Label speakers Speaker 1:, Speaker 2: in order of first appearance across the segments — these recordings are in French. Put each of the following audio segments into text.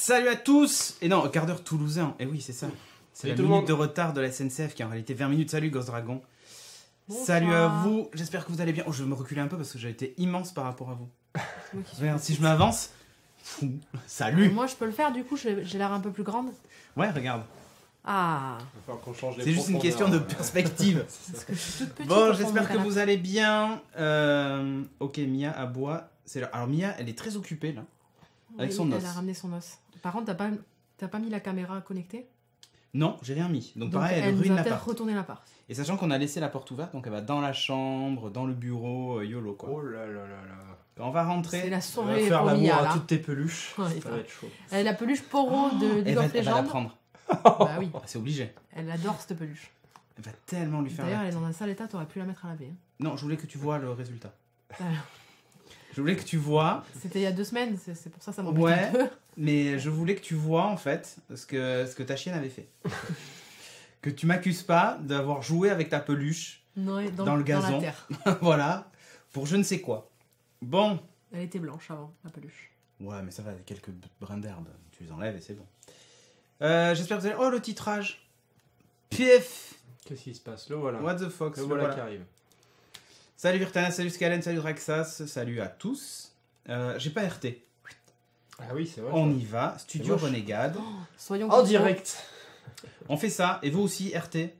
Speaker 1: Salut à tous. Et non, quart d'heure toulousain. Et oui, c'est ça. C'est la minute de retard de la SNCF qui est en réalité 20 minutes. Salut Ghost Dragon. Bonsoir. Salut à vous. J'espère que vous allez bien. Oh, je vais me reculer un peu parce que j'ai été immense par rapport à vous. Regarde, si je m'avance. Salut.
Speaker 2: Moi, je peux le faire du coup. J'ai l'air un peu plus grande.
Speaker 1: Ouais, regarde.
Speaker 2: Ah.
Speaker 1: C'est juste une question de perspective.
Speaker 2: Parce que je suis toute petite.
Speaker 1: Bon, j'espère que vous allez bien. Ok, Mia aboie. Alors Mia, elle est très occupée là. Avec son os.
Speaker 2: Elle a ramené son os. Par contre, t'as pas mis la caméra connectée?
Speaker 1: Non, j'ai rien mis. Donc pareil, elle ruine
Speaker 2: va
Speaker 1: l'appart.
Speaker 2: peut-être retourner l'appart.
Speaker 1: Et sachant qu'on a laissé la porte ouverte, donc elle va dans la chambre, dans le bureau, YOLO quoi.
Speaker 3: Oh là là là là.
Speaker 1: Quand on va rentrer,
Speaker 2: c'est la
Speaker 3: Elle
Speaker 2: soirée
Speaker 3: va faire
Speaker 2: pour
Speaker 3: l'amour
Speaker 2: Mia,
Speaker 3: à
Speaker 2: là.
Speaker 3: toutes tes peluches.
Speaker 2: Ouais,
Speaker 3: Ça va être chaud.
Speaker 2: Elle a la peluche Poro de League of
Speaker 1: elle va la
Speaker 2: Legends.
Speaker 1: prendre.
Speaker 2: Bah oui,
Speaker 1: C'est obligé.
Speaker 2: elle adore cette peluche.
Speaker 1: Elle va tellement lui faire.
Speaker 2: D'ailleurs, elle est dans un sale état, t'aurais pu la mettre à laver. Hein.
Speaker 1: Non, je voulais que tu vois le résultat.
Speaker 2: Alors,
Speaker 1: Je voulais que tu vois.
Speaker 2: c'était il y a 2 semaines, c'est pour ça que ça m'embête
Speaker 1: Ouais.
Speaker 2: un peu.
Speaker 1: Mais je voulais que tu vois en fait ce que ta chienne avait fait. Que tu m'accuses pas d'avoir joué avec ta peluche
Speaker 2: Non,
Speaker 1: dans le gazon.
Speaker 2: la terre.
Speaker 1: Voilà, pour je ne sais quoi. Bon.
Speaker 2: Elle était blanche avant, la peluche.
Speaker 1: Ouais, mais ça va, quelques brins d'herbe, tu les enlèves et c'est bon. J'espère que vous allez... Oh, le titrage. Pif.
Speaker 3: Qu'est-ce qui se passe? Le voilà.
Speaker 1: What the fuck.
Speaker 3: Le voilà qui arrive.
Speaker 1: Salut Virtana, salut Scalen, salut Draxas, salut à tous. J'ai pas RT.
Speaker 3: Ah oui, c'est vrai.
Speaker 1: On y va, Studio
Speaker 3: moche.
Speaker 1: Renegade.
Speaker 2: Soyons
Speaker 3: En
Speaker 2: conscients.
Speaker 3: direct.
Speaker 1: On fait ça, et vous aussi RT.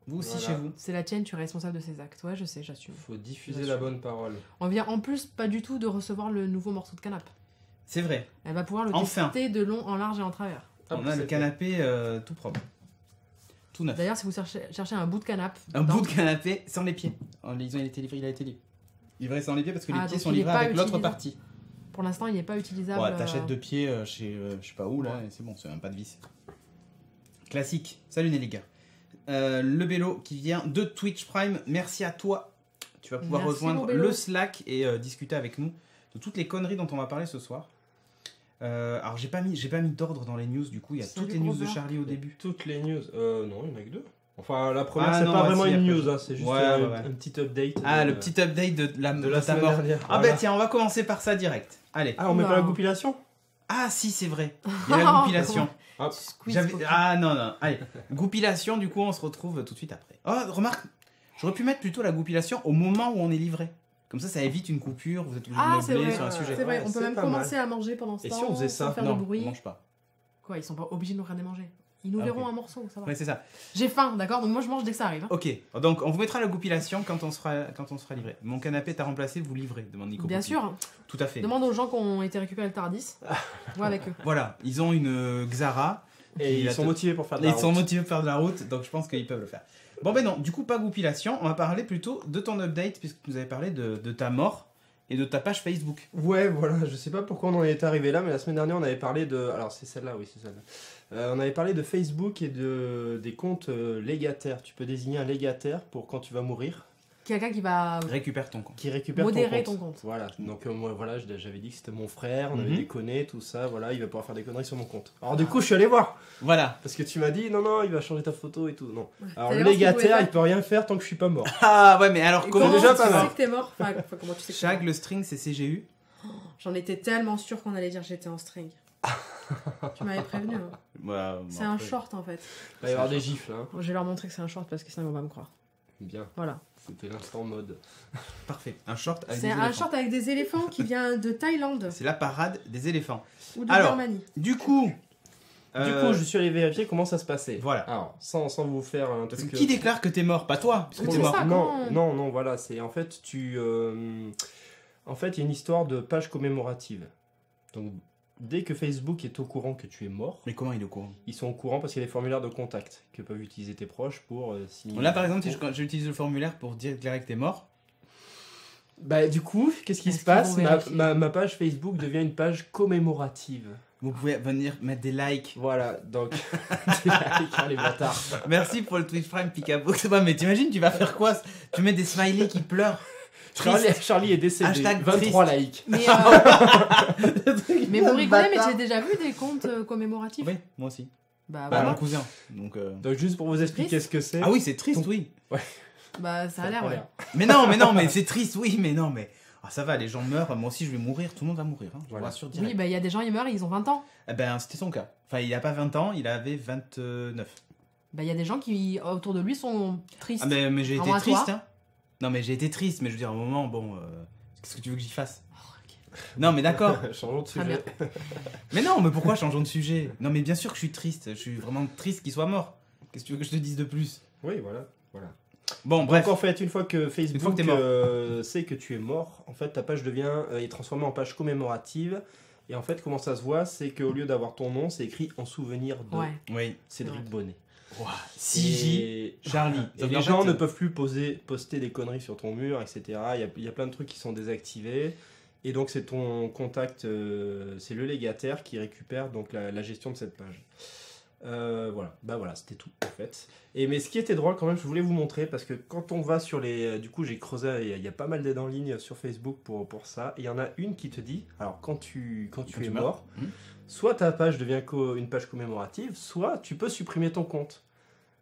Speaker 1: Vous aussi
Speaker 3: Voilà.
Speaker 1: chez vous.
Speaker 2: C'est la tienne, tu es responsable de ses actes. Ouais, je sais, j'assume.
Speaker 3: Faut diffuser la bonne parole.
Speaker 2: On vient en plus pas du tout de recevoir le nouveau morceau de canapé.
Speaker 1: C'est vrai.
Speaker 2: Elle va pouvoir le
Speaker 1: Enfin.
Speaker 2: tester de long en large et en travers.
Speaker 1: On a le canapé tout propre. Tout neuf.
Speaker 2: D'ailleurs, si vous cherchez un bout de canapé...
Speaker 1: Un bout de canapé sans les pieds. Il a été livré, il a été livré. Livré sans les pieds parce que les
Speaker 2: Ah,
Speaker 1: pieds
Speaker 2: donc
Speaker 1: sont
Speaker 2: il est
Speaker 1: livrés
Speaker 2: pas
Speaker 1: avec l'autre
Speaker 2: utilisable.
Speaker 1: partie.
Speaker 2: Pour l'instant, il n'est pas utilisable.
Speaker 1: Ouais, t'achètes 2 pieds chez je sais pas où là, et c'est bon, c'est même pas de vis. Classique. Salut Nelly. Le Bélo qui vient de Twitch Prime, merci à toi. Tu vas pouvoir
Speaker 2: Merci,
Speaker 1: rejoindre
Speaker 2: mon Bélo.
Speaker 1: le Slack et discuter avec nous de toutes les conneries dont on va parler ce soir. Alors j'ai pas mis d'ordre dans les news, du coup il y a
Speaker 2: Salut,
Speaker 1: toutes les news de
Speaker 2: gros
Speaker 1: Charlie au début.
Speaker 3: Toutes les news. Non, il y en a que 2. Enfin, la première,
Speaker 1: Ah
Speaker 3: c'est
Speaker 1: non,
Speaker 3: pas
Speaker 1: bah,
Speaker 3: vraiment
Speaker 1: si,
Speaker 3: une
Speaker 1: après,
Speaker 3: news, hein, c'est juste
Speaker 1: Ouais.
Speaker 3: un petit update.
Speaker 1: Ah,
Speaker 3: de-
Speaker 1: le petit update de la
Speaker 3: ta
Speaker 1: ta mort.
Speaker 3: dernière.
Speaker 1: Ah
Speaker 3: Voilà.
Speaker 1: bah tiens, on va commencer par ça direct. Allez.
Speaker 3: Ah, on met
Speaker 2: Oula.
Speaker 3: pas la goupilation?
Speaker 1: Ah si, c'est vrai. Il y a la goupilation.
Speaker 3: Ah,
Speaker 2: Squeeze, coquille.
Speaker 1: Ah non. Allez, goupilation, du coup, on se retrouve tout de suite après. Oh, remarque, j'aurais pu mettre plutôt la goupilation au moment où on est livré. Comme ça évite une coupure, vous êtes obligé
Speaker 2: Ah,
Speaker 1: de
Speaker 2: c'est
Speaker 1: meubler
Speaker 2: vrai.
Speaker 1: sur un sujet.
Speaker 2: C'est vrai,
Speaker 3: Ouais,
Speaker 2: on peut
Speaker 3: c'est
Speaker 2: même
Speaker 3: pas
Speaker 2: commencer à manger pendant ce
Speaker 3: Et
Speaker 2: temps.
Speaker 3: si on faisait ça?
Speaker 2: sans faire
Speaker 1: Non,
Speaker 2: de
Speaker 1: on
Speaker 2: bruit.
Speaker 1: mange pas.
Speaker 2: Quoi, ils sont pas obligés de nous regarder manger. Ils nous
Speaker 1: Ah,
Speaker 2: verront
Speaker 1: ok.
Speaker 2: un morceau, ça va.
Speaker 1: Ouais, c'est ça.
Speaker 2: J'ai faim, d'accord? Donc moi je mange dès que ça arrive. Hein.
Speaker 1: Ok, donc on vous mettra la goupilation quand on sera livré. Mon canapé t'a remplacé, vous livrez, demande Nico.
Speaker 2: Bien
Speaker 1: Poupie.
Speaker 2: sûr.
Speaker 1: Tout à fait.
Speaker 2: Demande aux gens qui ont été récupérés le Tardis. Vois avec eux.
Speaker 1: Voilà, ils ont une Xara.
Speaker 3: Et
Speaker 1: Il a
Speaker 3: ils sont
Speaker 1: tout-
Speaker 3: motivés pour faire de
Speaker 1: Ils
Speaker 3: la
Speaker 1: sont
Speaker 3: route.
Speaker 1: motivés pour faire de la route, donc je pense qu'ils peuvent le faire. Bon ben non, du coup pas goupilation, on va parler plutôt de ton update, puisque tu nous avais parlé de ta mort et de ta page Facebook.
Speaker 3: Ouais, voilà, je sais pas pourquoi on en est arrivé là, mais la semaine dernière on avait parlé de. Alors c'est celle-là, oui, c'est celle-là. On avait parlé de Facebook et des comptes légataires. Tu peux désigner un légataire pour quand tu vas mourir,
Speaker 2: Quelqu'un qui va
Speaker 1: Récupère ton compte.
Speaker 3: qui récupère
Speaker 2: modérer
Speaker 3: ton
Speaker 2: ton
Speaker 3: compte.
Speaker 2: compte.
Speaker 3: Voilà, donc moi voilà, j'avais dit que c'était mon frère, on avait
Speaker 1: Mhm.
Speaker 3: déconné, tout ça, voilà, il va pouvoir faire des conneries sur mon compte. Alors du coup, je suis allé voir,
Speaker 1: Voilà.
Speaker 3: parce que tu m'as dit non, il va changer ta photo et tout. Non. Alors
Speaker 2: T'allais
Speaker 3: le
Speaker 2: voir ce qu'il pouvait
Speaker 3: légataire,
Speaker 2: faire
Speaker 3: il peut rien faire tant que je suis pas mort.
Speaker 1: Ah ouais, mais alors
Speaker 2: Et
Speaker 1: comment
Speaker 3: déjà
Speaker 2: tu
Speaker 3: pas
Speaker 2: sais
Speaker 3: mal.
Speaker 2: que t'es mort enfin, comment tu sais que t'es
Speaker 1: Shag,
Speaker 2: mort
Speaker 1: le string c'est CGU.
Speaker 2: J'en étais tellement sûre qu'on allait dire j'étais en string. Tu m'avais prévenu. Hein.
Speaker 1: Ouais,
Speaker 2: C'est un short en fait.
Speaker 3: Il va y avoir des gifles, hein.
Speaker 2: Je vais leur montrer que c'est un short parce que sinon ils vont pas me croire.
Speaker 3: Bien,
Speaker 2: Voilà.
Speaker 3: c'était l'instant mode.
Speaker 1: Parfait. Un short avec
Speaker 2: C'est
Speaker 1: des
Speaker 2: un
Speaker 1: éléphants.
Speaker 2: short avec des éléphants qui vient de Thaïlande
Speaker 1: C'est la parade des éléphants.
Speaker 2: ou de
Speaker 1: Alors,
Speaker 2: Birmanie.
Speaker 1: Du coup...
Speaker 3: Du coup, je suis allé vérifier comment ça se passait.
Speaker 1: Voilà.
Speaker 3: Alors, sans vous faire un
Speaker 1: Parce
Speaker 3: truc.
Speaker 1: que qui déclare que t'es mort? Pas toi, parce que
Speaker 2: Oui,
Speaker 1: t'es
Speaker 2: c'est
Speaker 1: mort.
Speaker 2: ça.
Speaker 3: Non,
Speaker 2: comment-
Speaker 3: non, voilà, c'est en fait en fait, il y a une histoire de page commémorative. Donc, dès que Facebook est au courant que tu es mort,
Speaker 1: Mais comment il est au courant?
Speaker 3: ils sont au courant parce qu'il y a des formulaires de contact que peuvent utiliser tes proches pour signer.
Speaker 1: Là par exemple, si j'utilise le formulaire pour dire que t'es mort,
Speaker 3: Bah, du coup, qu'est-ce qui
Speaker 2: Est-ce
Speaker 3: se passe?
Speaker 2: qu'ils vont vérifier
Speaker 3: Ma page Facebook devient une page commémorative.
Speaker 1: vous pouvez venir mettre des likes.
Speaker 3: Voilà, donc. les bâtards.
Speaker 1: Merci pour le Twitch Prime Picabo. Ouais, mais t'imagines, tu vas faire quoi? Tu mets des smileys qui pleurent.
Speaker 3: Charlie est décédé.
Speaker 1: Hashtag
Speaker 3: 23
Speaker 1: triste.
Speaker 3: likes.
Speaker 2: Mais, mais vous rigolez, mais j'ai déjà vu des comptes commémoratifs.
Speaker 1: Oui, moi aussi.
Speaker 2: Bah,
Speaker 1: Bah,
Speaker 2: voilà.
Speaker 1: mon cousin. Donc,
Speaker 3: Donc, juste pour vous expliquer ce que c'est.
Speaker 1: Ah oui, c'est triste, oui.
Speaker 2: Bah ça a l'air, ouais.
Speaker 1: Mais c'est triste, oui, mais non, mais. Ah, ça va, les gens meurent, moi aussi je vais mourir, tout le monde va mourir, hein, je vous rassure direct.
Speaker 2: Oui, bah il y a des gens, ils meurent et ils ont 20 ans.
Speaker 1: Eh ben, c'était son cas. Enfin, il a pas 20 ans, il avait 29.
Speaker 2: Bah il y a des gens qui, autour de lui, sont tristes.
Speaker 1: Ah, mais j'ai été
Speaker 2: Vraiment à
Speaker 1: triste,
Speaker 2: toi.
Speaker 1: hein. Non, mais j'ai été triste, mais je veux dire, à un moment, bon, qu'est-ce que tu veux que j'y fasse?
Speaker 2: Oh, ok.
Speaker 1: Non, mais d'accord.
Speaker 3: Changeons de
Speaker 2: Très
Speaker 3: sujet.
Speaker 1: Mais non, mais pourquoi changeons de sujet? Non, mais bien sûr que je suis triste, je suis vraiment triste qu'il soit mort. Qu'est-ce que tu veux que je te dise de plus?
Speaker 3: Oui, voilà.
Speaker 1: Bon, bref.
Speaker 3: Donc en fait, une fois que Facebook
Speaker 1: t'es mort.
Speaker 3: sait que tu es mort, en fait ta page est transformée en page commémorative. Et en fait, comment ça se voit, c'est qu'au lieu d'avoir ton nom, c'est écrit en souvenir de
Speaker 2: Ouais.
Speaker 1: Oui.
Speaker 3: Cédric
Speaker 2: Ouais.
Speaker 3: Bonnet.
Speaker 1: Wow. CJ,
Speaker 3: Et-
Speaker 1: Charlie.
Speaker 3: Et les gens ne peuvent plus poster des conneries sur ton mur, etc. Il y a plein de trucs qui sont désactivés. Et donc c'est ton contact, c'est le légataire qui récupère donc la gestion de cette page. Voilà, bah voilà, c'était tout en fait. Mais ce qui était drôle quand même, je voulais vous montrer parce que quand on va sur les, du coup j'ai creusé, il y a pas mal d'aides en ligne sur Facebook pour ça. Et il y en a une qui te dit, alors quand tu es mort, soit ta page devient une page commémorative, soit tu peux supprimer ton compte.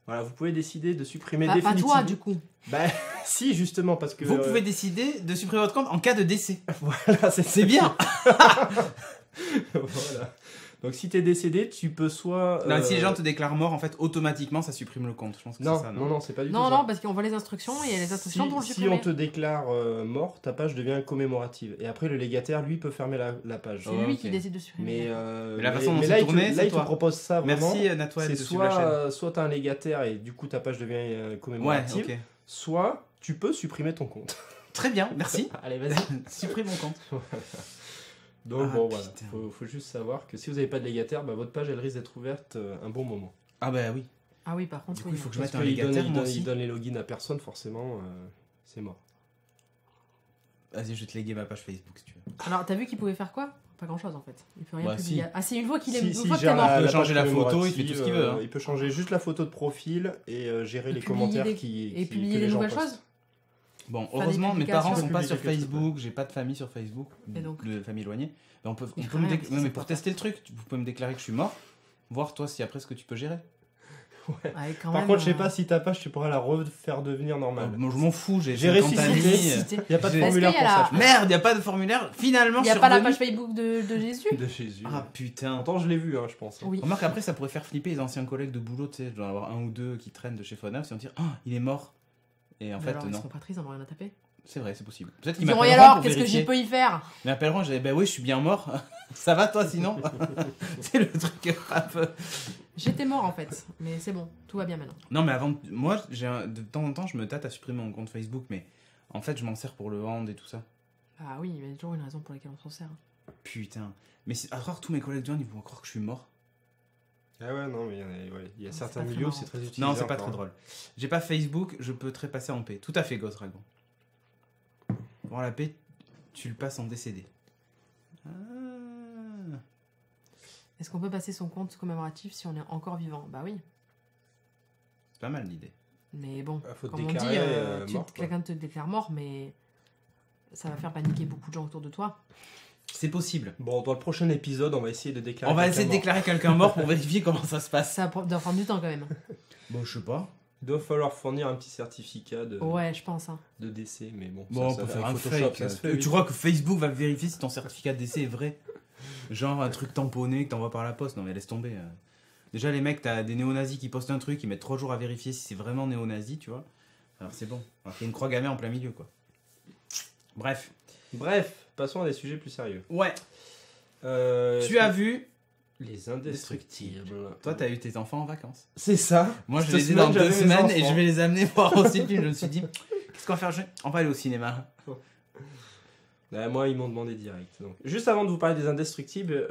Speaker 3: Voilà, vous pouvez décider de supprimer
Speaker 2: Pas
Speaker 3: définitivement.
Speaker 2: toi, du coup.
Speaker 3: Bah si, justement, parce que
Speaker 1: Vous pouvez décider de supprimer votre compte en cas de décès.
Speaker 3: voilà,
Speaker 1: C'est bien.
Speaker 3: Voilà. Donc si t'es décédé, tu peux soit.
Speaker 1: Non, si les gens te déclarent mort, en fait, automatiquement, ça supprime le compte. Je pense que
Speaker 3: Non,
Speaker 1: c'est ça,
Speaker 3: non, c'est pas du tout
Speaker 2: Non,
Speaker 3: ça.
Speaker 2: non, parce qu'on voit les instructions et les instructions pour le
Speaker 3: Si
Speaker 2: supprimer.
Speaker 3: on te déclare mort, ta page devient commémorative. Et après, le légataire, lui, peut fermer la page.
Speaker 2: C'est
Speaker 1: Ouais,
Speaker 2: lui
Speaker 1: ok.
Speaker 2: qui décide de supprimer.
Speaker 1: Mais la façon dont c'est
Speaker 3: là,
Speaker 1: tourné,
Speaker 3: là,
Speaker 1: c'est
Speaker 3: il te
Speaker 1: toi.
Speaker 3: propose ça vraiment.
Speaker 1: Merci, Natouane,
Speaker 3: C'est
Speaker 1: de suivre la chaîne.
Speaker 3: soit t'as un légataire et du coup ta page devient
Speaker 1: Ouais,
Speaker 3: commémorative,
Speaker 1: ok.
Speaker 3: soit tu peux supprimer ton compte.
Speaker 1: Très bien, merci.
Speaker 3: Allez, vas-y.
Speaker 1: Supprime mon compte.
Speaker 3: Donc
Speaker 1: Ah,
Speaker 3: bon, voilà.
Speaker 1: putain.
Speaker 3: Faut juste savoir que si vous n'avez pas de légataire, bah, votre page elle risque d'être ouverte un bon moment.
Speaker 1: Ah bah oui.
Speaker 2: Ah oui, par contre,
Speaker 1: Du coup,
Speaker 2: oui.
Speaker 1: il faut que je
Speaker 3: Parce
Speaker 1: mette un
Speaker 3: qu'il donne,
Speaker 1: légataire, moi aussi.
Speaker 3: il donne les logins à personne, forcément, c'est mort.
Speaker 1: Vas-y, je vais te léguer ma page Facebook si tu veux.
Speaker 2: Alors, t'as vu qu'il pouvait faire quoi? Pas grand chose en fait. Il peut rien
Speaker 1: Bah,
Speaker 2: publier.
Speaker 1: si.
Speaker 2: Ah, c'est une fois qu'il est,
Speaker 3: Si,
Speaker 2: une
Speaker 3: si,
Speaker 2: fois que
Speaker 3: gère
Speaker 2: t'es mort.
Speaker 1: Il peut
Speaker 3: page
Speaker 1: changer la photo, il fait
Speaker 3: commémorative,
Speaker 1: tout ce qu'il veut, hein.
Speaker 3: Il peut changer juste la photo de profil et gérer
Speaker 2: Et
Speaker 3: les
Speaker 2: publier
Speaker 3: commentaires
Speaker 2: des-
Speaker 3: qui
Speaker 2: Et publier
Speaker 3: que
Speaker 2: des
Speaker 3: les gens
Speaker 2: nouvelles
Speaker 3: postent.
Speaker 2: choses.
Speaker 1: Bon,
Speaker 2: Faire
Speaker 1: heureusement,
Speaker 2: des
Speaker 1: mes parents
Speaker 2: publications.
Speaker 1: sont pas sur
Speaker 3: Publier quelque chose.
Speaker 1: Facebook, j'ai pas de famille sur Facebook,
Speaker 2: Et donc
Speaker 1: de famille éloignée. Ben, on peut
Speaker 2: Il
Speaker 1: me
Speaker 2: ferait rien,
Speaker 1: déc-
Speaker 2: parce que
Speaker 1: ouais, mais
Speaker 2: c'est
Speaker 1: pour
Speaker 2: pas
Speaker 1: tester le truc, vous pouvez me déclarer que je suis mort, voir toi si après ce que tu peux gérer.
Speaker 2: Ouais, quand
Speaker 3: Par
Speaker 2: même,
Speaker 3: contre, je sais pas si ta page, tu pourras la refaire devenir
Speaker 1: Oh,
Speaker 3: normale.
Speaker 1: moi, je m'en fous, j'ai
Speaker 3: J'ai
Speaker 1: 50
Speaker 3: ressuscité.
Speaker 1: amis.
Speaker 2: Ressuscité.
Speaker 3: Il n'y a pas de
Speaker 1: J'ai-
Speaker 3: formulaire
Speaker 2: Est-ce qu'il y
Speaker 3: pour
Speaker 2: a
Speaker 3: ça. je
Speaker 1: Merde, y a pas de formulaire, finalement
Speaker 2: Il n'y a pas la
Speaker 1: survenu.
Speaker 2: page Facebook de Jésus.
Speaker 3: pense. De Jésus.
Speaker 1: Ah putain.
Speaker 3: Pourtant, je l'ai vu, hein, je pense.
Speaker 2: Oui.
Speaker 1: Remarque, après, ça pourrait faire flipper les anciens collègues de boulot, tu sais, je dois en avoir un ou deux qui traînent de chez Fonaf, et on dire, oh, il est mort. Et en
Speaker 2: Mais
Speaker 1: fait,
Speaker 2: alors, ils
Speaker 1: non.
Speaker 2: seront pas tristes, ils n'ont rien à taper.
Speaker 1: C'est vrai, c'est possible. Peut-être
Speaker 2: Ils
Speaker 1: qu'ils
Speaker 2: diront, et
Speaker 1: m'appelleront
Speaker 2: alors,
Speaker 1: pour
Speaker 2: qu'est-ce que
Speaker 1: vérifier.
Speaker 2: j'y peux y faire?
Speaker 1: Ils m'appelleront, je dirais, bah oui, je suis bien mort. Ça va toi sinon? C'est le truc grave.
Speaker 2: J'étais mort en fait, mais c'est bon, tout va bien maintenant.
Speaker 1: Non, mais avant, moi, de temps en temps, je me tâte à supprimer mon compte Facebook, mais en fait, je m'en sers pour le hand et tout ça.
Speaker 2: Ah oui, il y a toujours une raison pour laquelle on s'en sert.
Speaker 1: Putain. Mais à croire tous mes collègues de hand, ils vont croire que je suis mort.
Speaker 3: Ah ouais, non, mais il y a
Speaker 2: C'est
Speaker 3: certains
Speaker 2: pas très
Speaker 3: milieux où
Speaker 2: marrant.
Speaker 3: c'est très utilisé.
Speaker 1: Non, c'est pas
Speaker 3: encore.
Speaker 1: très drôle. J'ai pas Facebook, je peux trépasser en paix. Tout à fait, Ghost Dragon. Pour la paix, tu le passes en décédé. Ah.
Speaker 2: Est-ce qu'on peut passer son compte commémoratif si on est encore vivant? Bah oui.
Speaker 1: C'est pas mal l'idée.
Speaker 2: Mais bon,
Speaker 3: Ah, faut te
Speaker 2: comme on dit,
Speaker 3: déclarer, mort, quoi.
Speaker 2: quelqu'un te déclare mort, mais ça va faire paniquer beaucoup de gens autour de toi.
Speaker 1: C'est possible.
Speaker 3: Bon, dans le prochain épisode, on va essayer de déclarer.
Speaker 1: On va essayer de
Speaker 3: quelqu'un
Speaker 1: déclarer quelqu'un mort pour vérifier comment ça se passe.
Speaker 2: Ça doit prendre du temps quand même.
Speaker 1: Bon, je sais pas.
Speaker 3: mort. Il doit falloir fournir un petit certificat
Speaker 2: Ouais, je pense. Hein.
Speaker 3: de décès, mais bon.
Speaker 1: Bon, on
Speaker 3: ça,
Speaker 1: peut faire
Speaker 3: avec
Speaker 1: un
Speaker 3: Photoshop,
Speaker 1: fake.
Speaker 3: ça se fait,
Speaker 1: Tu
Speaker 3: oui.
Speaker 1: crois que Facebook va vérifier si ton certificat de décès est vrai? Genre un truc tamponné que t'envoies par la poste? Non mais laisse tomber. Déjà les mecs, t'as des néo-nazis qui postent un truc, ils mettent 3 jours à vérifier si c'est vraiment néo-nazi, tu vois. Alors c'est bon. Alors qu'il y a une croix gammée en plein milieu, quoi. Bref.
Speaker 3: Bref, passons à des sujets plus sérieux.
Speaker 1: Ouais. Tu as vu...
Speaker 3: Les indestructibles.
Speaker 1: Toi, t'as eu tes enfants en vacances.
Speaker 3: C'est ça.
Speaker 1: Moi, je
Speaker 3: Cette
Speaker 1: les ai dans
Speaker 3: semaine,
Speaker 1: 2
Speaker 3: j'avais mes
Speaker 1: semaines et
Speaker 3: enfants.
Speaker 1: je vais les amener voir aussi le film. Je me suis dit, qu'est-ce qu'on va faire aujourd'hui? On va aller au cinéma.
Speaker 3: Ouais, moi, ils m'ont demandé direct. Donc. Juste avant de vous parler des indestructibles,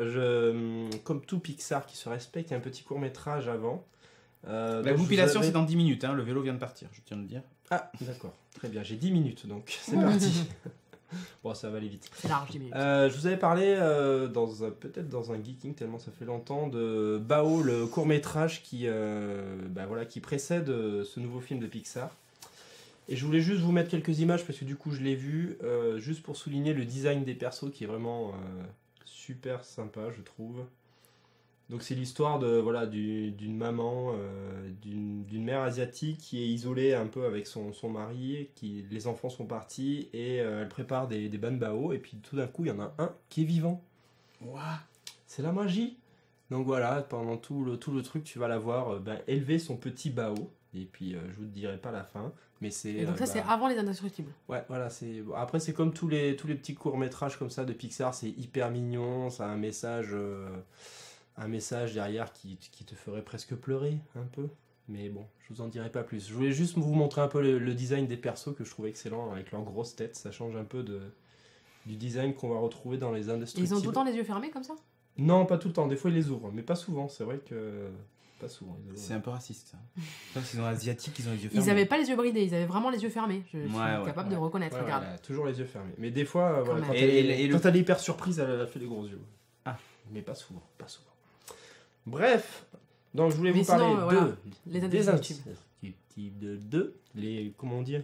Speaker 3: comme tout Pixar qui se respecte, il y a un petit court-métrage avant.
Speaker 1: La
Speaker 3: donc je
Speaker 1: compilation,
Speaker 3: vous avais-
Speaker 1: c'est dans 10 minutes. Hein. Le vélo vient de partir, je tiens à le dire.
Speaker 3: Ah, d'accord. Très bien, j'ai 10 minutes, donc c'est
Speaker 2: Mmh.
Speaker 3: parti. Bon, ça va aller vite.
Speaker 2: C'est large, 10 minutes.
Speaker 3: Je vous avais parlé, peut-être dans un Geeking, tellement ça fait longtemps, de Bao, le court-métrage qui précède ce nouveau film de Pixar. Et je voulais juste vous mettre quelques images parce que du coup je l'ai vu, juste pour souligner le design des persos qui est vraiment super sympa, je trouve. Donc c'est l'histoire d'une maman, d'une mère asiatique qui est isolée un peu avec son mari, les enfants sont partis et elle prépare des banbao et puis tout d'un coup il y en a un qui est vivant.
Speaker 1: Wow.
Speaker 3: C'est la magie. Donc voilà, pendant tout le truc tu vas la voir élever son petit bao et puis je vous dirai pas la fin. Mais c'est,
Speaker 2: et donc ça c'est avant Les Indestructibles.
Speaker 3: Ouais, voilà, après c'est comme tous les petits courts-métrages comme ça de Pixar, c'est hyper mignon, ça a un message derrière qui te ferait presque pleurer un peu. Mais bon, je vous en dirai pas plus. Je voulais juste vous montrer un peu le design des persos que je trouve excellent avec leurs grosses têtes, ça change un peu du design qu'on va retrouver dans Les Indestructibles.
Speaker 2: Ils ont tout le temps les yeux fermés comme ça ?
Speaker 3: Non, pas tout le temps, des fois ils les ouvrent, mais pas souvent, c'est vrai que... Pas souvent.
Speaker 1: C'est un peu raciste ça. Parce qu'ils sont asiatiques, ils ont les yeux fermés.
Speaker 2: Ils avaient pas les yeux bridés, ils avaient vraiment les yeux fermés. Je suis capable de reconnaître,
Speaker 3: ouais,
Speaker 2: regarde.
Speaker 3: ouais, toujours les yeux fermés. Mais des fois, voilà, quand
Speaker 1: elle
Speaker 3: est hyper surprise, elle fait des gros yeux.
Speaker 1: Ah.
Speaker 3: Mais pas souvent, pas souvent. Bref, donc je voulais vous parler
Speaker 2: Les Indestructibles.
Speaker 3: Comment on dit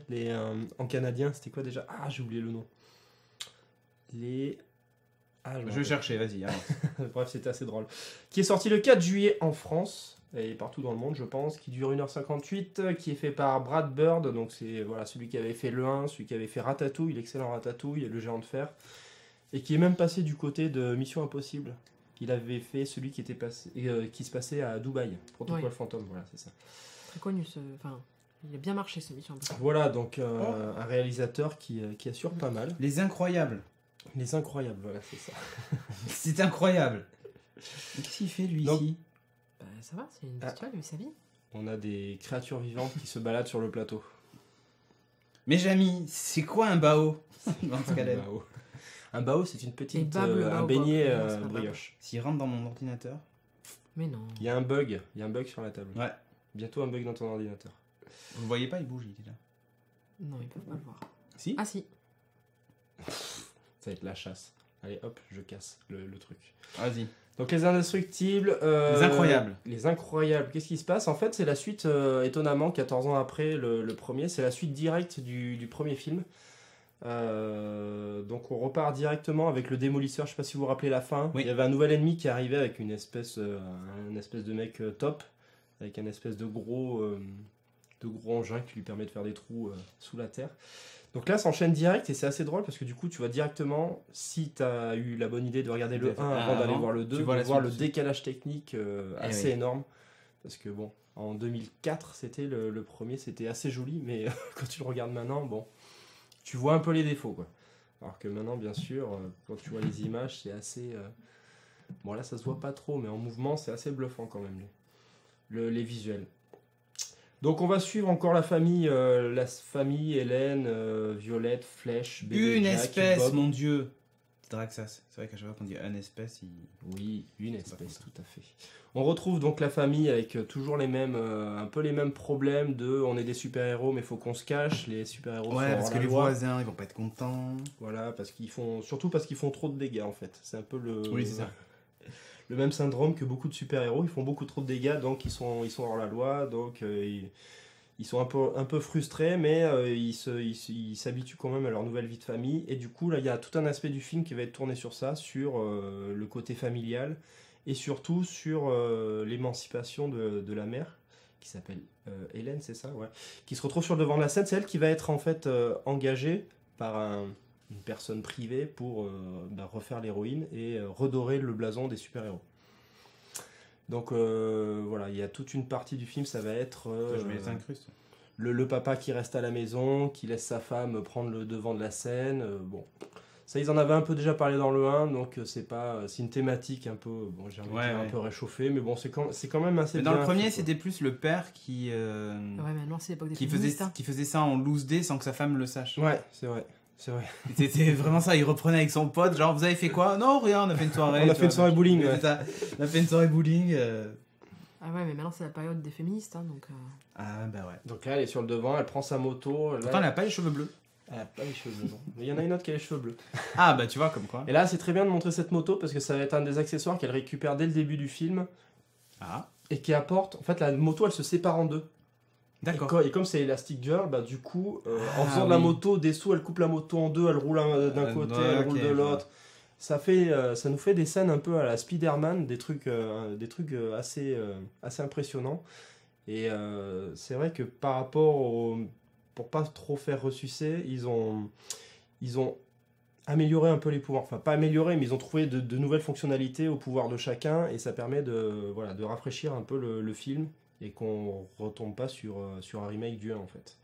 Speaker 3: en canadien, c'était quoi déjà ? Ah, j'ai oublié le nom.
Speaker 1: Je vais chercher, vas-y.
Speaker 3: Bref, c'était assez drôle. Qui est sorti le 4 juillet en France et partout dans le monde, je pense, qui dure 1h58, qui est fait par Brad Bird, donc c'est celui qui avait fait le 1, celui qui avait fait Ratatouille, l'excellent Ratatouille et le Géant de Fer, et qui est même passé du côté de Mission Impossible. Il avait fait celui qui se passait à Dubaï, Protocole Fantôme, voilà, c'est ça.
Speaker 2: Très connu, il a bien marché ce Mission Impossible.
Speaker 3: Voilà, donc un réalisateur qui assure pas mal.
Speaker 1: Les Incroyables.
Speaker 3: Les Incroyables, voilà, c'est ça.
Speaker 1: C'est incroyable. Qu'est-ce qu'il fait lui ici ?
Speaker 2: Ça va, c'est une bestiole, lui, sa vie.
Speaker 3: On a des créatures vivantes qui se baladent sur le plateau.
Speaker 1: Mais Jamy, c'est quoi un bao dans ce cas-là ?
Speaker 3: Un bao, c'est une petite un beignet brioche.
Speaker 1: S'il rentre dans mon ordinateur.
Speaker 2: Mais non.
Speaker 3: Il y a un bug sur la table.
Speaker 1: Ouais.
Speaker 3: Bientôt un bug dans ton ordinateur.
Speaker 1: Vous le voyez pas, il bouge, il est là.
Speaker 2: Non, ils peuvent pas le voir.
Speaker 1: Si ?
Speaker 2: Ah si.
Speaker 3: Ça va être la chasse. Allez, hop, je casse le truc.
Speaker 1: Vas-y.
Speaker 3: Donc les Indestructibles...
Speaker 1: les Incroyables.
Speaker 3: Les Incroyables. Qu'est-ce qui se passe ? En fait, c'est la suite, étonnamment, 14 ans après le premier. C'est la suite directe du premier film. Donc on repart directement avec le démolisseur. Je sais pas si vous vous rappelez la fin.
Speaker 1: Oui.
Speaker 3: Il y avait un nouvel ennemi qui arrivait avec une espèce de mec top, avec un espèce de gros engin qui lui permet de faire des trous sous la terre. Donc là, ça enchaîne direct et c'est assez drôle parce que du coup, tu vois directement, si tu as eu la bonne idée de regarder le 1 avant d'aller voir le 2, tu vois le décalage technique assez énorme. Parce que bon, en 2004, c'était le premier, c'était assez joli, mais quand tu le regardes maintenant, bon, tu vois un peu les défauts, quoi. Alors que maintenant, bien sûr, quand tu vois les images, c'est assez... Bon, là, ça se voit pas trop, mais en mouvement, c'est assez bluffant quand même, les visuels. Donc on va suivre encore la famille Hélène, Violette, Flèche, bébé
Speaker 1: une
Speaker 3: Jack,
Speaker 1: espèce,
Speaker 3: Bob.
Speaker 1: mon dieu. C'est Draxas. C'est vrai qu'à chaque fois qu'on dit une espèce,
Speaker 3: Oui, une espèce, tout à fait. On retrouve donc la famille avec toujours un peu les mêmes problèmes on est des super-héros mais il faut qu'on se cache, les super-héros sont
Speaker 1: parce que les voisins, ils vont pas être contents.
Speaker 3: Voilà, surtout parce qu'ils font trop de dégâts en fait. C'est un peu
Speaker 1: Oui, c'est ça.
Speaker 3: Le même syndrome que beaucoup de super-héros, ils font beaucoup trop de dégâts, donc ils sont hors la loi, donc ils sont un peu frustrés, mais ils s'habituent quand même à leur nouvelle vie de famille. Et du coup, là, il y a tout un aspect du film qui va être tourné sur ça, sur le côté familial, et surtout sur l'émancipation de la mère, qui s'appelle Hélène, c'est ça, ouais, qui se retrouve sur le devant de la scène. C'est elle qui va être en fait engagée par une personne privée pour refaire l'héroïne et redorer le blason des super-héros. Donc voilà, il y a toute une partie du film, ça va être
Speaker 1: je mets les incrustes.
Speaker 3: Le papa qui reste à la maison, qui laisse sa femme prendre le devant de la scène. Bon, ça ils en avaient un peu déjà parlé dans le 1, donc c'est une thématique un peu, bon, j'ai envie de dire un peu réchauffée, mais bon, c'est quand même assez bien.
Speaker 1: Dans le premier, c'était plus le père qui
Speaker 2: maintenant c'est l'époque des
Speaker 1: qui faisait ça en loose day sans que sa femme le sache.
Speaker 3: Ouais, c'est vrai.
Speaker 1: C'était vraiment ça, il reprenait avec son pote, genre vous avez fait quoi ? Non, rien, on a fait une soirée.
Speaker 3: On a fait une soirée bowling.
Speaker 1: Ouais. On a fait une soirée bowling.
Speaker 2: Ah ouais, mais maintenant c'est la période des féministes, hein, donc...
Speaker 1: Ah bah ouais.
Speaker 3: Donc là, elle est sur le devant, elle prend sa moto. Là,
Speaker 1: pourtant, elle a pas les cheveux bleus.
Speaker 3: Elle a pas les cheveux bleus, non. Mais il y en a une autre qui a les cheveux bleus.
Speaker 1: Ah bah tu vois, comme quoi.
Speaker 3: Et là, c'est très bien de montrer cette moto parce que ça va être un des accessoires qu'elle récupère dès le début du film.
Speaker 1: Ah.
Speaker 3: Et qui apporte... En fait, la moto, elle se sépare en deux.
Speaker 1: D'accord.
Speaker 3: Et comme c'est Elastic Girl, bah du coup, en faisant de la moto, Dessous, elle coupe la moto en deux, elle roule d'un côté, elle roule de l'autre. ça nous fait des scènes un peu à la Spider-Man, des trucs assez impressionnants. Et c'est vrai que par rapport pour pas trop faire ressucer, ils ont amélioré un peu les pouvoirs. Enfin, pas amélioré, mais ils ont trouvé de nouvelles fonctionnalités au pouvoir de chacun, et ça permet de rafraîchir un peu le film, et qu'on retombe pas sur un remake du 1, en fait.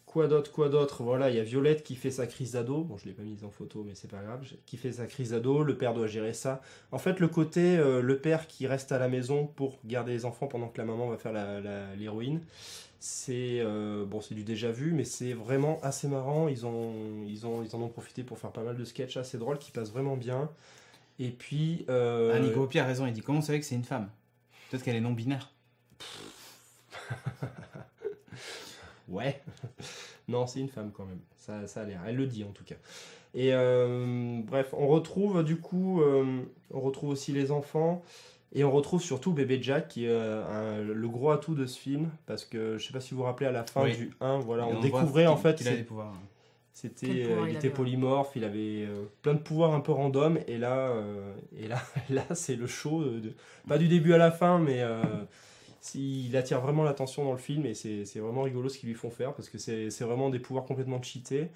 Speaker 3: Quoi d'autre? Voilà, il y a Violette qui fait sa crise d'ado. Bon, je l'ai pas mise en photo, mais c'est pas grave. Qui fait sa crise d'ado, le père doit gérer ça. En fait, le côté, le père qui reste à la maison pour garder les enfants pendant que la maman va faire l'héroïne, c'est du déjà vu, mais c'est vraiment assez marrant. Ils en ont profité pour faire pas mal de sketchs assez drôles qui passent vraiment bien. Et puis...
Speaker 1: Nico Hopi a raison, il dit comment vous savez que c'est une femme? Peut-être qu'elle est non-binaire.
Speaker 3: Ouais. Non, c'est une femme quand même. Ça a l'air. Elle le dit en tout cas. Et bref, on retrouve aussi les enfants. Et on retrouve surtout bébé Jack, qui est le gros atout de ce film. Parce que je sais pas si vous vous rappelez, à la fin du 1, voilà, on découvrait en fait
Speaker 1: qu'il a des pouvoirs.
Speaker 3: Il était polymorphe, il avait plein de pouvoirs un peu random. Et là c'est le show. Pas du début à la fin, mais... il attire vraiment l'attention dans le film, et c'est vraiment rigolo ce qu'ils lui font faire, parce que c'est vraiment des pouvoirs complètement cheatés.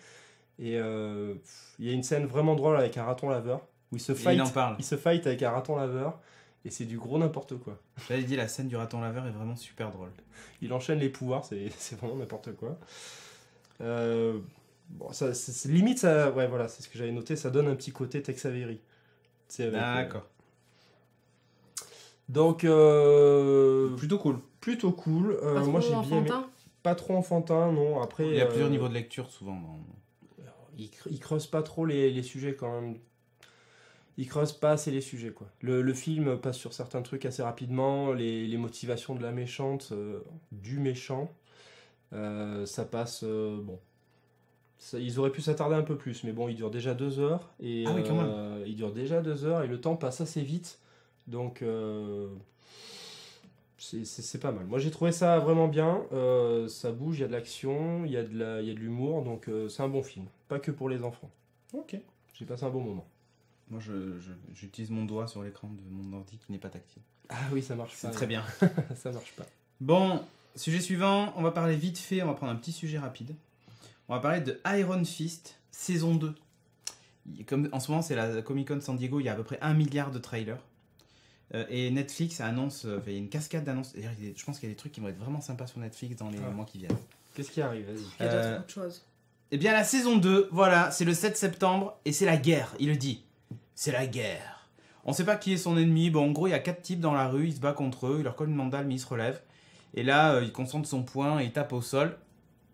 Speaker 3: Et il y a une scène vraiment drôle avec un raton laveur où il se fight avec un raton laveur, et c'est du gros n'importe quoi.
Speaker 1: J'avais dit, la scène du raton laveur est vraiment super drôle.
Speaker 3: Il enchaîne les pouvoirs, c'est vraiment n'importe quoi. Limite, ça, ouais, voilà, c'est ce que j'avais noté, ça donne un petit côté Tex Avery.
Speaker 1: D'accord.
Speaker 3: Donc
Speaker 1: plutôt cool.
Speaker 3: Moi j'ai bien aimé. Pas trop enfantin, non. Après
Speaker 1: il y a plusieurs niveaux de lecture souvent.
Speaker 3: Il creuse pas trop les sujets quand même. Il creuse pas assez les sujets, quoi. Le film passe sur certains trucs assez rapidement, les motivations de la méchante, du méchant, ça passe bon. Ils auraient pu s'attarder un peu plus, mais bon, il dure déjà 2 heures, et
Speaker 1: oui, quand même.
Speaker 3: il dure déjà 2 heures, et le temps passe assez vite. Donc c'est pas mal. Moi j'ai trouvé ça vraiment bien. Ça bouge, il y a de l'action, il y a de l'humour, donc c'est un bon film. Pas que pour les enfants.
Speaker 1: Ok.
Speaker 3: J'ai passé un bon moment.
Speaker 1: Moi j'utilise mon doigt sur l'écran de mon ordi qui n'est pas tactile.
Speaker 3: Ah oui, ça marche pas.
Speaker 1: C'est très bien.
Speaker 3: Ça marche pas.
Speaker 1: Bon, sujet suivant, on va parler vite fait, on va prendre un petit sujet rapide. On va parler de Iron Fist, saison 2. Comme en ce moment c'est la Comic-Con San Diego, il y a à peu près 1 milliard de trailers. Et Netflix annonce, il y a une cascade d'annonces. D'ailleurs, je pense qu'il y a des trucs qui vont être vraiment sympas sur Netflix dans les mois qui viennent.
Speaker 3: Qu'est-ce qui arrive? Vas-y.
Speaker 2: Il y a déjà beaucoup de choses.
Speaker 1: Eh bien, la saison 2, voilà, c'est le 7 septembre et c'est la guerre, il le dit. C'est la guerre. On sait pas qui est son ennemi. Bon, en gros, il y a 4 types dans la rue, il se bat contre eux, il leur colle une mandale, mais il se relève. Et là, il concentre son poing et il tape au sol.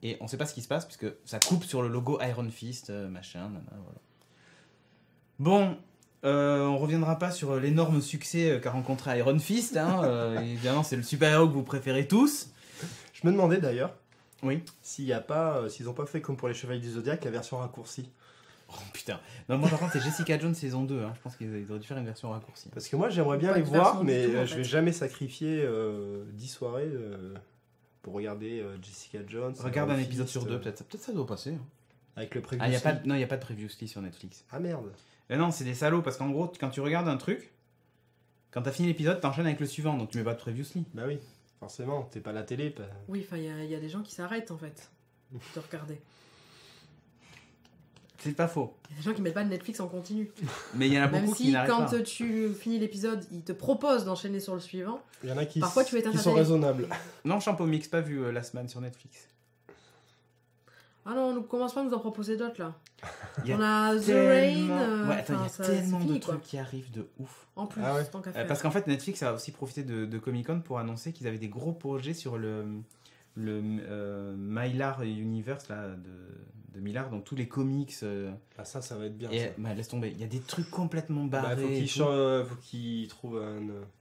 Speaker 1: Et on sait pas ce qui se passe puisque ça coupe sur le logo Iron Fist, machin, voilà. Bon. On reviendra pas sur l'énorme succès qu'a rencontré Iron Fist. Évidemment, c'est le super-héros que vous préférez tous.
Speaker 3: Je me demandais d'ailleurs
Speaker 1: s'ils
Speaker 3: n'ont pas fait comme pour les Chevaliers du Zodiac, la version raccourcie.
Speaker 1: Oh putain. Non, moi par contre, c'est Jessica Jones saison 2. Je pense qu'ils auraient dû faire une version raccourcie.
Speaker 3: Parce que moi, j'aimerais bien les voir, mais je vais jamais sacrifier 10 soirées pour regarder Jessica Jones.
Speaker 1: Regarde un épisode sur 2, peut-être ça doit passer.
Speaker 3: Avec le preview.
Speaker 1: Non, il n'y a pas de previously sur Netflix.
Speaker 3: Ah merde.
Speaker 1: Mais non, c'est des salauds, parce qu'en gros, quand tu regardes un truc, quand t'as fini l'épisode, t'enchaînes avec le suivant, donc tu mets pas de previously.
Speaker 3: Bah oui, forcément, t'es pas à la télé.
Speaker 2: Oui, enfin, il y a des gens qui s'arrêtent en fait de regarder.
Speaker 1: C'est pas faux.
Speaker 2: Il y a des gens qui mettent pas de Netflix en continu.
Speaker 1: Mais il y en a beaucoup qui n'arrêtent pas.
Speaker 2: Même si quand tu finis l'épisode, ils te proposent d'enchaîner sur le suivant.
Speaker 3: Il y en a qui
Speaker 2: sont
Speaker 3: raisonnables.
Speaker 1: Non, Champomix, pas vu Last Man sur Netflix.
Speaker 2: Ah non, on commence pas à nous en proposer d'autres là.
Speaker 1: On
Speaker 2: a The Rain.
Speaker 1: Il y a tellement de trucs qui arrivent de ouf.
Speaker 2: En plus, tant qu'à faire.
Speaker 1: Parce qu'en fait, Netflix a aussi profité de Comic-Con pour annoncer qu'ils avaient des gros projets sur le Mylar Universe là, de Millard, donc tous les comics.
Speaker 3: Ça va être bien.
Speaker 1: Et, laisse tomber, il y a des trucs complètement barrés.
Speaker 3: Faut qu'ils trouvent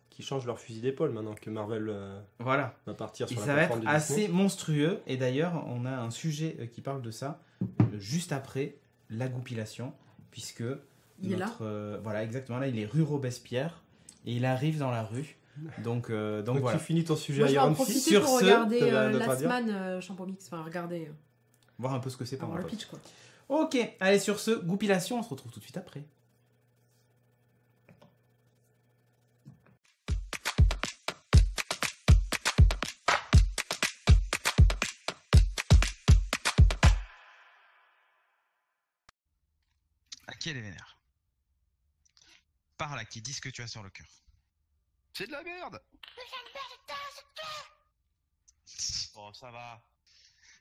Speaker 3: qui changent leur fusil d'épaule maintenant que Marvel va partir sur la plateforme de Disney.
Speaker 1: Ça va être assez monstrueux, et d'ailleurs on a un sujet qui parle de ça juste après la goupilation, puisque
Speaker 2: il est là.
Speaker 1: Voilà, exactement, là il est rue Robespierre et il arrive dans la rue, donc voilà.
Speaker 3: Tu finis ton sujet
Speaker 2: à
Speaker 3: Iron
Speaker 2: Fist sur pour regarder Last Man Champomix, enfin regarder
Speaker 1: voir un peu ce que c'est pendant
Speaker 2: le pitch quoi.
Speaker 1: Ok, allez, sur ce, goupilation, on se retrouve tout de suite après.
Speaker 4: À qui elle est vénère? Parle à qui, dis ce que tu as sur le cœur.
Speaker 5: C'est de la merde.
Speaker 4: Oh, ça va.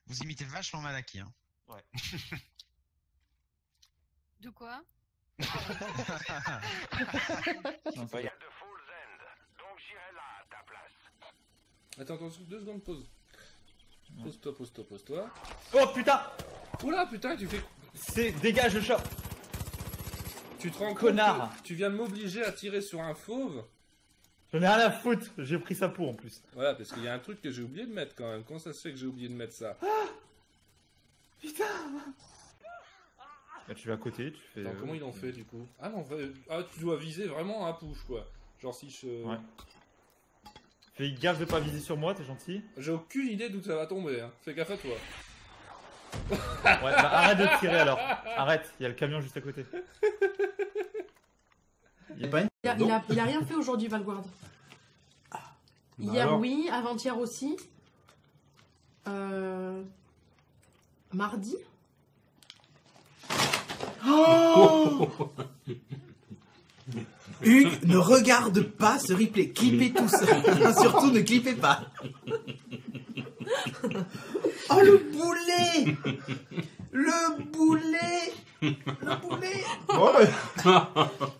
Speaker 4: Vous imitez vachement mal à qui, hein.
Speaker 5: Ouais.
Speaker 6: De quoi?
Speaker 5: Il y a de full end, donc j'irai là à ta place.
Speaker 7: Attends, 2 secondes, pause. Pose-toi.
Speaker 8: Oh putain!
Speaker 7: Oula, putain, tu fais...
Speaker 8: C'est... Dégage le chat!
Speaker 7: Tu te rends compte
Speaker 8: Connard.
Speaker 7: que tu viens de m'obliger à tirer sur un fauve?
Speaker 8: J'en ai rien à foutre, j'ai pris sa peau en plus.
Speaker 7: Voilà, parce qu'il y a un truc que j'ai oublié de mettre quand même. Comment ça se fait que j'ai oublié de mettre ça?
Speaker 8: Putain! Là, tu vas à côté, tu fais...
Speaker 7: Attends, comment ils l'ont fait du coup? Ah non, tu dois viser vraiment un push quoi. Genre si je...
Speaker 8: Ouais. Fais gaffe de pas viser sur moi, t'es gentil.
Speaker 7: J'ai aucune idée d'où ça va tomber, hein. Fais gaffe à toi.
Speaker 8: Ouais, bah arrête de tirer alors. Arrête, il y a le camion juste à côté.
Speaker 1: Il a
Speaker 2: Il a rien fait aujourd'hui, Valguard. Hier,
Speaker 3: alors
Speaker 2: oui. Avant-hier aussi. Mardi.
Speaker 1: Oh Hugues, ne regarde pas ce replay. Clippez tout ça. Surtout, ne clippez pas. Oh, le boulet! Le boulet! Le boulet!
Speaker 3: Bon, ouais.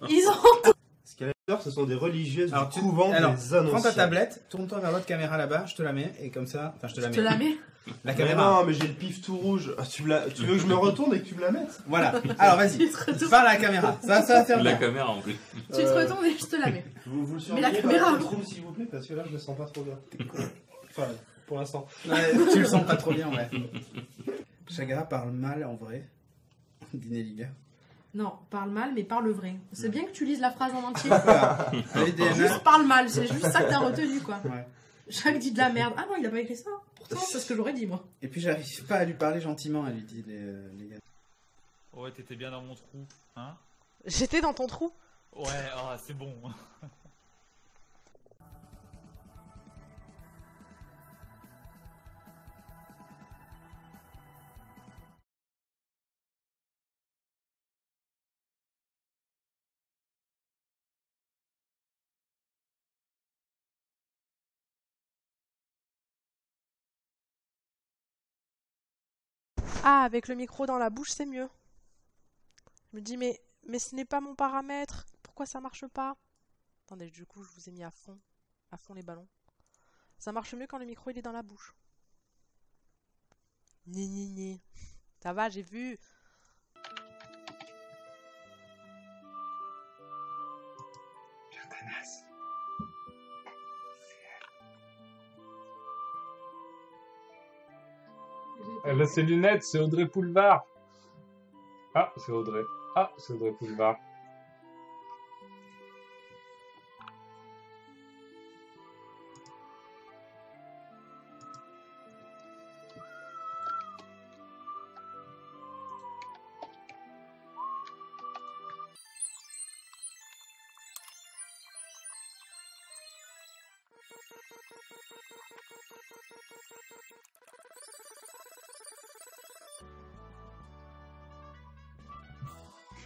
Speaker 2: Ils ont...
Speaker 3: Ce qu'il y a là, ce sont des religieuses
Speaker 1: Alors,
Speaker 3: du couvent des
Speaker 1: prends
Speaker 3: Annonciates.
Speaker 1: ta tablette, tourne-toi vers l'autre caméra là-bas, je te la mets, et comme ça... Enfin, je te la mets.
Speaker 2: Je te la mets.
Speaker 1: La
Speaker 3: Mais
Speaker 1: caméra.
Speaker 3: non, mais j'ai le pif tout rouge. Ah, tu veux que je me retourne et que tu me la mettes?
Speaker 1: Voilà. Alors, vas-y.
Speaker 2: Tu te retournes.
Speaker 1: Parle à la caméra. Ça va faire
Speaker 9: La
Speaker 1: bien.
Speaker 9: caméra en plus.
Speaker 2: Tu te retournes et je te la mets.
Speaker 3: Vous le
Speaker 2: Mais la
Speaker 3: surveillez
Speaker 2: caméra.
Speaker 3: pas trop, s'il vous plaît, parce que là, je le sens pas trop bien. Enfin, pour l'instant.
Speaker 1: Ouais, tu le sens pas trop bien, ouais. Chagara parle mal en vrai. D'ineliga.
Speaker 2: Non, parle mal, mais parle vrai. C'est bien que tu lises la phrase en entier.
Speaker 1: Voilà. Allez, DNR.
Speaker 2: Juste parle mal, c'est juste ça que t'as retenu, quoi.
Speaker 1: Ouais.
Speaker 2: Jacques dit de la merde. Ah non, il a pas écrit ça. Pourtant, c'est ce que j'aurais dit, moi.
Speaker 1: Et puis, j'arrive pas à lui parler gentiment, elle lui dit, les gars.
Speaker 8: Ouais, t'étais bien dans mon trou, hein?
Speaker 2: J'étais dans ton trou.
Speaker 8: Ouais, ah, c'est bon.
Speaker 10: Ah, avec le micro dans la bouche, c'est mieux. Je me dis, mais ce n'est pas mon paramètre. Pourquoi ça marche pas? Attendez, du coup, je vous ai mis à fond les ballons. Ça marche mieux quand le micro il est dans la bouche. Ni. Ça va, j'ai vu.
Speaker 11: Elle a ses lunettes, c'est Audrey Poulevard. Ah, c'est Audrey. Ah, c'est Audrey Poulevard.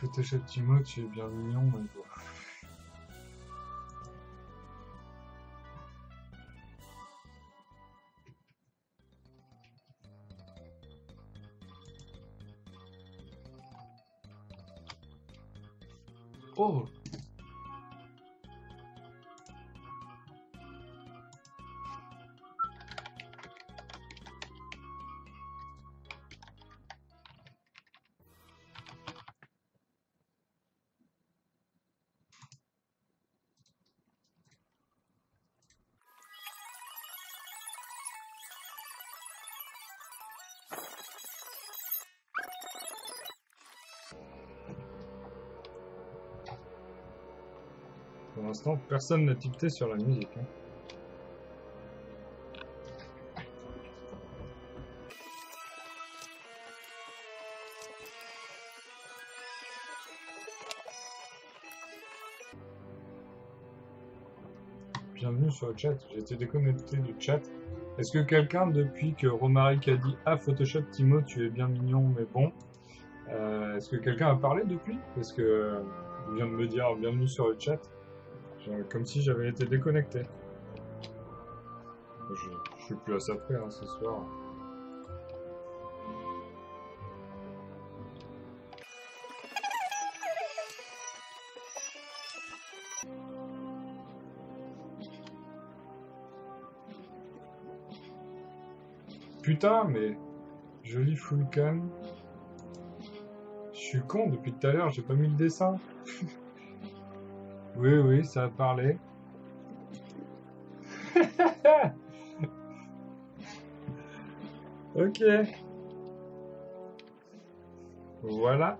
Speaker 11: Je t'achète Timo, tu es bien mignon, mais bon. Oh! Pour l'instant, personne n'a tilté sur la musique. Hein. bienvenue sur le chat. J'ai été déconnecté du chat. Est-ce que quelqu'un, depuis que Romaric a dit « Ah, Photoshop, Timo, tu es bien mignon, mais bon », est-ce que quelqu'un a parlé depuis? Parce que il vient de me dire « Bienvenue sur le chat », comme si j'avais été déconnecté. Je suis plus à ça près ce soir. Putain, mais joli full cam. Je suis con depuis tout à l'heure, j'ai pas mis le dessin. Oui, ça a parlé. Ok. Voilà.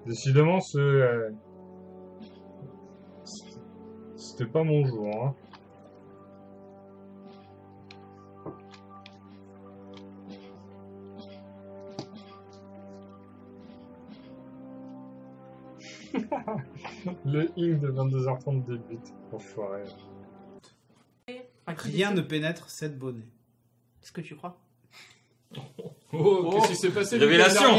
Speaker 11: Décidément, c'était pas mon jour, hein. Le ing de 22h30 débute. Enfoiré.
Speaker 1: Rien ne pénètre cette bonnet.
Speaker 2: Est-ce que tu crois?
Speaker 7: Oh, qu'est-ce qui s'est passé?
Speaker 8: Révélation.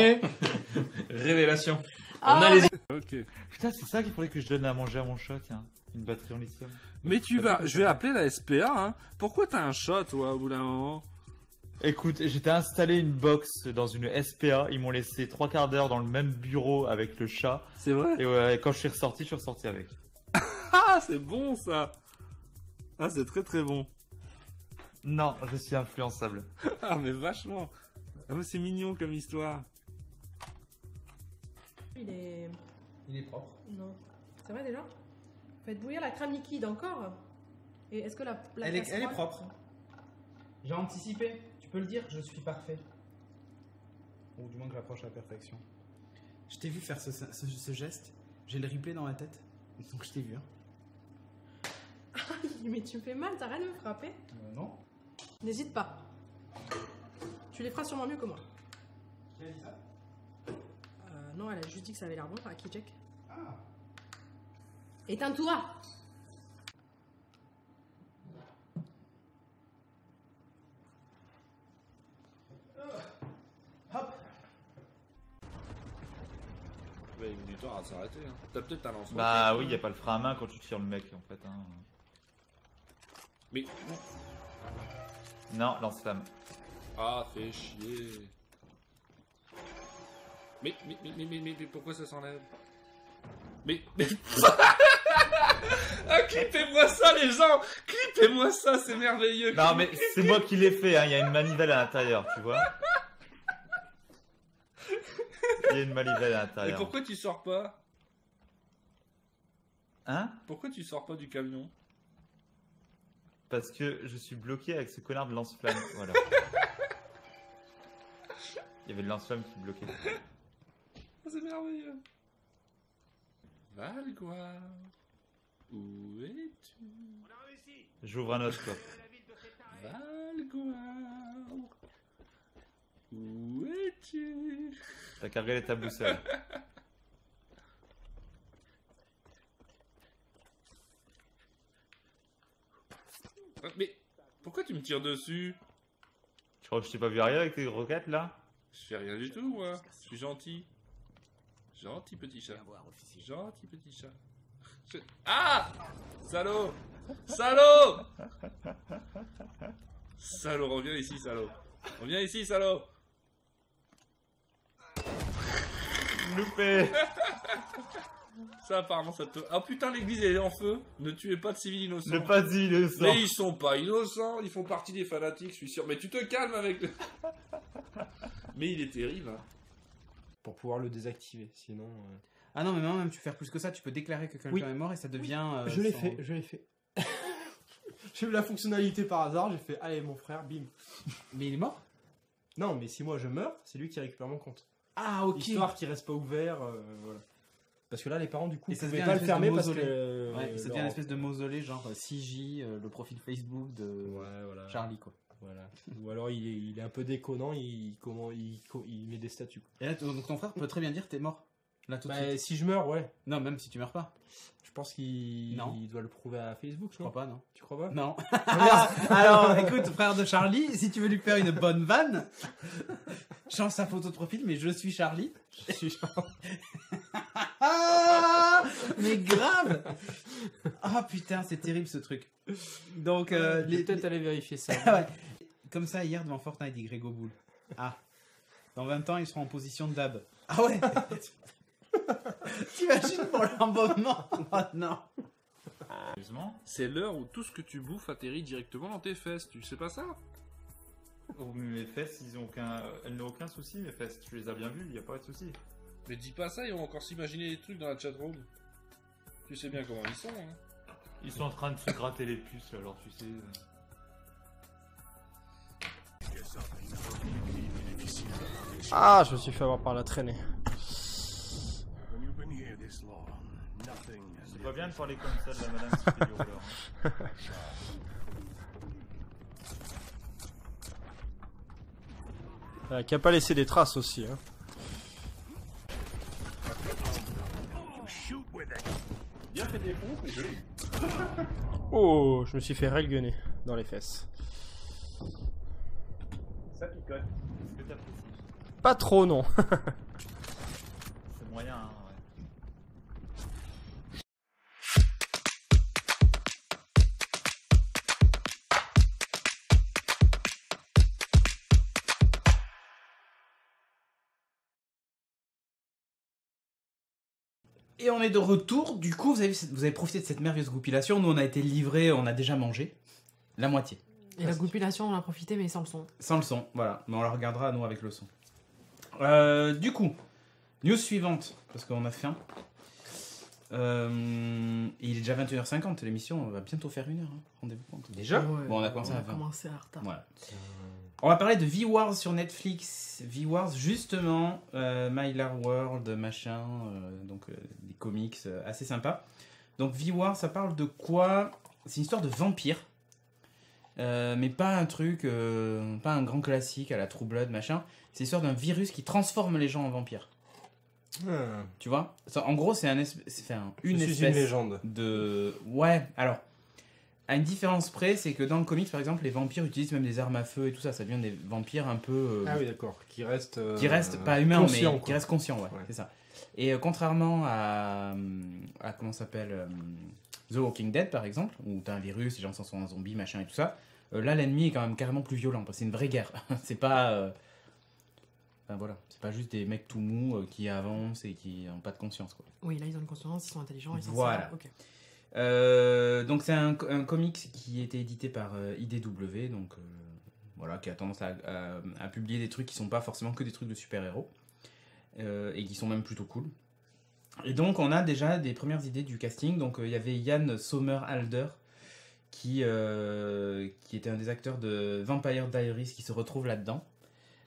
Speaker 8: Révélation.
Speaker 2: Ah,
Speaker 8: On a les...
Speaker 7: Ok.
Speaker 6: Putain, c'est ça qu'il faudrait que je donne à manger à mon chat, tiens. Une batterie en lithium.
Speaker 7: Mais je vais appeler la SPA, hein. Pourquoi t'as un chat, toi, au bout d'un moment?
Speaker 6: Écoute, j'étais installé une box dans une SPA, ils m'ont laissé 3 quarts d'heure dans le même bureau avec le chat.
Speaker 7: C'est vrai?
Speaker 6: Et ouais, quand je suis ressorti avec.
Speaker 7: Ah, c'est bon, ça. Ah, c'est très très bon.
Speaker 6: Non, je suis influençable.
Speaker 7: Ah, mais vachement. Ah, mais c'est mignon comme histoire.
Speaker 2: Il est
Speaker 1: propre.
Speaker 2: Non. C'est vrai déjà? Faites bouillir la crème liquide encore. Et est-ce que la
Speaker 1: Elle est
Speaker 2: casserole-
Speaker 1: propre. J'ai anticipé. Tu peux le dire, je suis parfait. Ou du moins que j'approche à la perfection. Je t'ai vu faire ce geste. J'ai le replay dans la tête. Donc je t'ai vu. Hein.
Speaker 2: Mais tu me fais mal, t'as rien à me frapper?
Speaker 1: Non.
Speaker 2: N'hésite pas. Tu les feras sûrement mieux que moi.
Speaker 1: Qui a dit ça?
Speaker 2: Non, elle a juste dit que ça avait l'air bon. À qui check?
Speaker 1: Ah.
Speaker 2: Éteins-toi!
Speaker 1: Hop.
Speaker 7: Bah, il met du temps à s'arrêter. Hein. T'as peut-être un lancement.
Speaker 6: Bah oui, y a pas le frein à main quand tu tires le mec en fait. Hein.
Speaker 7: Mais.
Speaker 6: Non, lance-flamme.
Speaker 7: Ah, fais chier. Mais pourquoi ça s'enlève? Mais. Ah, clippez-moi ça, les gens! Clippez-moi ça, c'est merveilleux!
Speaker 6: Non, mais c'est moi qui l'ai fait, hein. Il y a une manivelle à l'intérieur, tu vois. Il y a une manivelle à
Speaker 7: Mais
Speaker 6: l'intérieur.
Speaker 7: pourquoi tu sors pas?
Speaker 6: Hein?
Speaker 7: Pourquoi tu sors pas du camion?
Speaker 6: Parce que je suis bloqué avec ce connard de lance-flamme. Voilà. Il y avait le lance-flamme qui bloquait.
Speaker 7: C'est merveilleux. Valgoire, où es-tu?
Speaker 6: J'ouvre un autre, quoi.
Speaker 7: Valgoire, où es-tu?
Speaker 6: T'as qu'à regarder ta boussole.
Speaker 7: Mais pourquoi tu me tires dessus?
Speaker 6: Tu crois que je t'ai pas vu arriver avec tes roquettes, là?
Speaker 7: Je fais rien du tout, moi. Je suis gentil. Gentil petit chat. Gentil petit chat. Ah! Salaud! Salaud! Salaud, reviens ici, salaud. Reviens ici, salaud.
Speaker 6: Loupé.
Speaker 7: Ça, apparemment, ça te... Ah putain, l'église, elle est en feu. Ne tuez pas de civils innocents.
Speaker 6: Le pas innocent.
Speaker 7: Mais ils sont pas innocents. Ils font partie des fanatiques, je suis sûr. Mais tu te calmes avec le... Mais il est terrible. Hein.
Speaker 3: Pour pouvoir le désactiver, sinon...
Speaker 1: Ah non, mais même tu peux faire plus que ça. Tu peux déclarer que quelqu'un est mort et ça devient...
Speaker 3: je l'ai fait. J'ai eu la fonctionnalité par hasard, j'ai fait allez mon frère, bim.
Speaker 1: Mais il est mort?
Speaker 3: Non, mais si moi je meurs, c'est lui qui récupère mon compte.
Speaker 1: Ah ok.
Speaker 3: Histoire qu'il reste pas ouvert, voilà. Parce que là les parents du coup
Speaker 1: Et ça
Speaker 3: pouvaient
Speaker 1: devient
Speaker 3: pas
Speaker 1: une
Speaker 3: le
Speaker 1: espèce
Speaker 3: fermer
Speaker 1: de
Speaker 3: parce
Speaker 1: mausolée.
Speaker 3: que...
Speaker 1: Ouais, ça devient une espèce de mausolée genre CJ, le profil Facebook de
Speaker 3: voilà.
Speaker 1: Charlie quoi.
Speaker 3: Voilà. Ou alors il est un peu déconnant, il met des statues.
Speaker 1: Et là donc ton frère peut très bien dire t'es mort. Là, tout de
Speaker 3: Bah,
Speaker 1: suite.
Speaker 3: si je meurs, ouais.
Speaker 1: Non, même si tu meurs pas.
Speaker 3: Je pense qu'il
Speaker 1: Non.
Speaker 3: il doit le prouver à Facebook,
Speaker 1: Je crois pas, non.
Speaker 3: Tu crois pas?
Speaker 1: Non.
Speaker 3: Ah, merde.
Speaker 1: Alors, écoute, frère de Charlie, si tu veux lui faire une bonne vanne, change sa photo de profil, mais je suis Charlie.
Speaker 3: Je suis Charlie.
Speaker 1: Ah, mais grave. Ah putain, c'est terrible ce truc. Donc,
Speaker 3: Je vais peut-être aller vérifier ça.
Speaker 1: ouais. Comme ça, hier, devant Fortnite, dit Grégo Boule. Ah. Dans 20 ans, ils seront en position de dab. Ah ouais. T'imagines pour l'embaumement? Oh non.
Speaker 6: Sérieusement?
Speaker 7: C'est l'heure où tout ce que tu bouffes atterrit directement dans tes fesses. Tu sais pas ça?
Speaker 6: Oh, mais mes fesses, elles n'ont aucun souci, mes fesses. Tu les as bien vues, il n'y a pas de souci.
Speaker 7: Mais dis pas ça, ils vont encore s'imaginer des trucs dans la chatroom. Tu sais bien comment ils sont, hein.
Speaker 6: Ils sont en train de se gratter les puces, alors tu sais.
Speaker 3: Ah, je me suis fait avoir par la traînée.
Speaker 6: C'est pas bien de parler comme ça de la madame qui fait du roller. Hein.
Speaker 3: Qui a pas laissé des traces aussi. Hein.
Speaker 7: Bien fait des pompes, mais joli.
Speaker 3: Oh, je me suis fait railgunner dans les fesses.
Speaker 6: Ça picote. Est-ce que t'apprécies?
Speaker 3: Pas trop, non.
Speaker 6: C'est moyen, hein, ouais.
Speaker 1: Et on est de retour. Du coup, vous avez profité de cette merveilleuse goupilation. Nous, on a été livrés, on a déjà mangé la moitié.
Speaker 2: Et la goupilation, on en a profité, mais sans le son.
Speaker 1: Sans le son, voilà. Mais on la regardera, nous, avec le son. Du coup, news suivante, parce qu'on a faim. Il est déjà 21h50, l'émission va bientôt faire 1 heure. Hein. Rendez-vous compte.
Speaker 3: Déjà?
Speaker 2: Ouais,
Speaker 1: Bon, on a commencé à
Speaker 2: à
Speaker 1: 20.
Speaker 2: commencer à retard.
Speaker 1: Voilà. On va parler de V-Wars sur Netflix. V-Wars, justement, My Lark World, machin, donc des comics assez sympas. Donc V-Wars, ça parle de quoi? C'est une histoire de vampire. Mais pas un truc, pas un grand classique à la True Blood, machin. C'est l'histoire d'un virus qui transforme les gens en vampires. Tu vois? En gros, c'est une espèce
Speaker 3: légende
Speaker 1: de... Ouais, alors... À une différence près, c'est que dans le comics, par exemple, les vampires utilisent même des armes à feu et tout ça. Ça devient des vampires un peu...
Speaker 3: Ah oui, d'accord. Qui restent
Speaker 1: pas humains,
Speaker 3: conscients,
Speaker 1: mais
Speaker 3: quoi.
Speaker 1: qui restent conscients, ouais. C'est ça. Et contrairement à comment ça s'appelle The Walking Dead, par exemple, où t'as un virus, les gens sont un zombie, machin et tout ça, là, l'ennemi est quand même carrément plus violent. Parce que c'est une vraie guerre. C'est pas... Enfin, voilà. C'est pas juste des mecs tout mous qui avancent et qui n'ont pas de conscience, quoi.
Speaker 2: Oui, là, ils ont une conscience, ils sont intelligents, ils sont
Speaker 1: Voilà.
Speaker 2: Ok.
Speaker 1: Donc c'est un comics qui a été édité par IDW, donc voilà, qui a tendance à publier des trucs qui sont pas forcément que des trucs de super-héros et qui sont même plutôt cool. Et donc on a déjà des premières idées du casting. Donc il y avait Ian Somerhalder qui était un des acteurs de Vampire Diaries qui se retrouve là-dedans.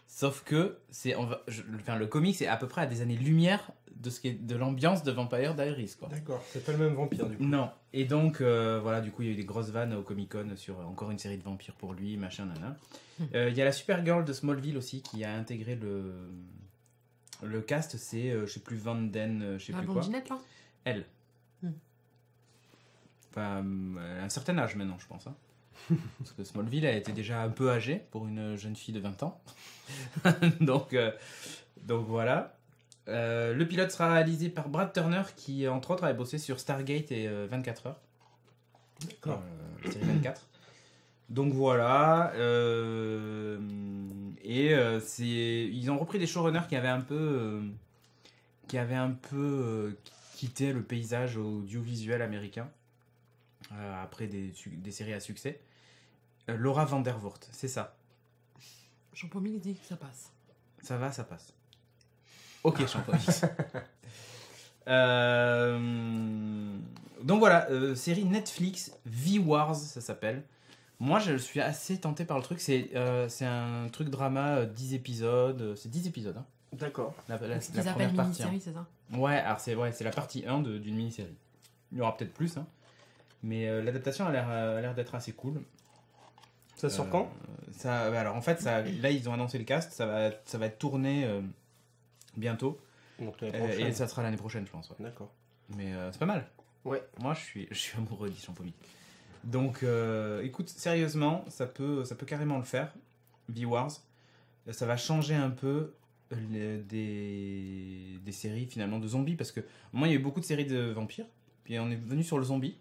Speaker 1: Sauf que le comics est à peu près à des années-lumière de l'ambiance de Vampire Diaries, quoi.
Speaker 3: D'accord, c'est pas le même vampire du coup.
Speaker 1: Non. Et donc, voilà, du coup, il y a eu des grosses vannes au Comic-Con sur encore une série de vampires pour lui, machin, nana. Il y a la Supergirl de Smallville aussi qui a intégré le cast, c'est, je sais plus, Van Den, je sais
Speaker 2: La
Speaker 1: plus quoi.
Speaker 2: blondinette, là?
Speaker 1: Elle. Enfin, elle a un certain âge maintenant, je pense. Hein. Parce que Smallville a été déjà un peu âgée pour une jeune fille de 20 ans. donc voilà. Le pilote sera réalisé par Brad Turner qui, entre autres, avait bossé sur Stargate et 24 heures.
Speaker 3: D'accord.
Speaker 1: La série 24. Donc voilà. Ils ont repris des showrunners qui avaient un peu quitté le paysage audiovisuel américain après des séries à succès. Laura Vandervoort, c'est ça.
Speaker 2: Champomy dit que ça passe.
Speaker 1: Ça va, ça passe. Ok, Champomy. Donc voilà, série Netflix, V-Wars, ça s'appelle. Moi, je suis assez tenté par le truc. C'est un truc drama, 10 épisodes. C'est 10 épisodes. Hein.
Speaker 3: D'accord.
Speaker 2: La première partie. Mini-série, c'est ça?
Speaker 1: Ouais, alors c'est la partie 1 d'une mini-série. Il y aura peut-être plus, hein. Mais l'adaptation a l'air d'être assez cool.
Speaker 3: Ça sort quand?
Speaker 1: Alors en fait, là ils ont annoncé le cast, ça va être tourné bientôt.
Speaker 3: Donc l'année
Speaker 1: Et
Speaker 3: prochaine.
Speaker 1: ça sera l'année prochaine, je pense. Ouais.
Speaker 3: D'accord.
Speaker 1: Mais c'est pas mal.
Speaker 3: Ouais.
Speaker 1: Moi, je suis amoureux d'Ish Champomy. Donc, écoute, sérieusement, ça peut carrément le faire. V-Wars. Ça va changer un peu des séries finalement de zombies. Parce que moi, il y a eu beaucoup de séries de vampires. Puis on est venu sur le zombie.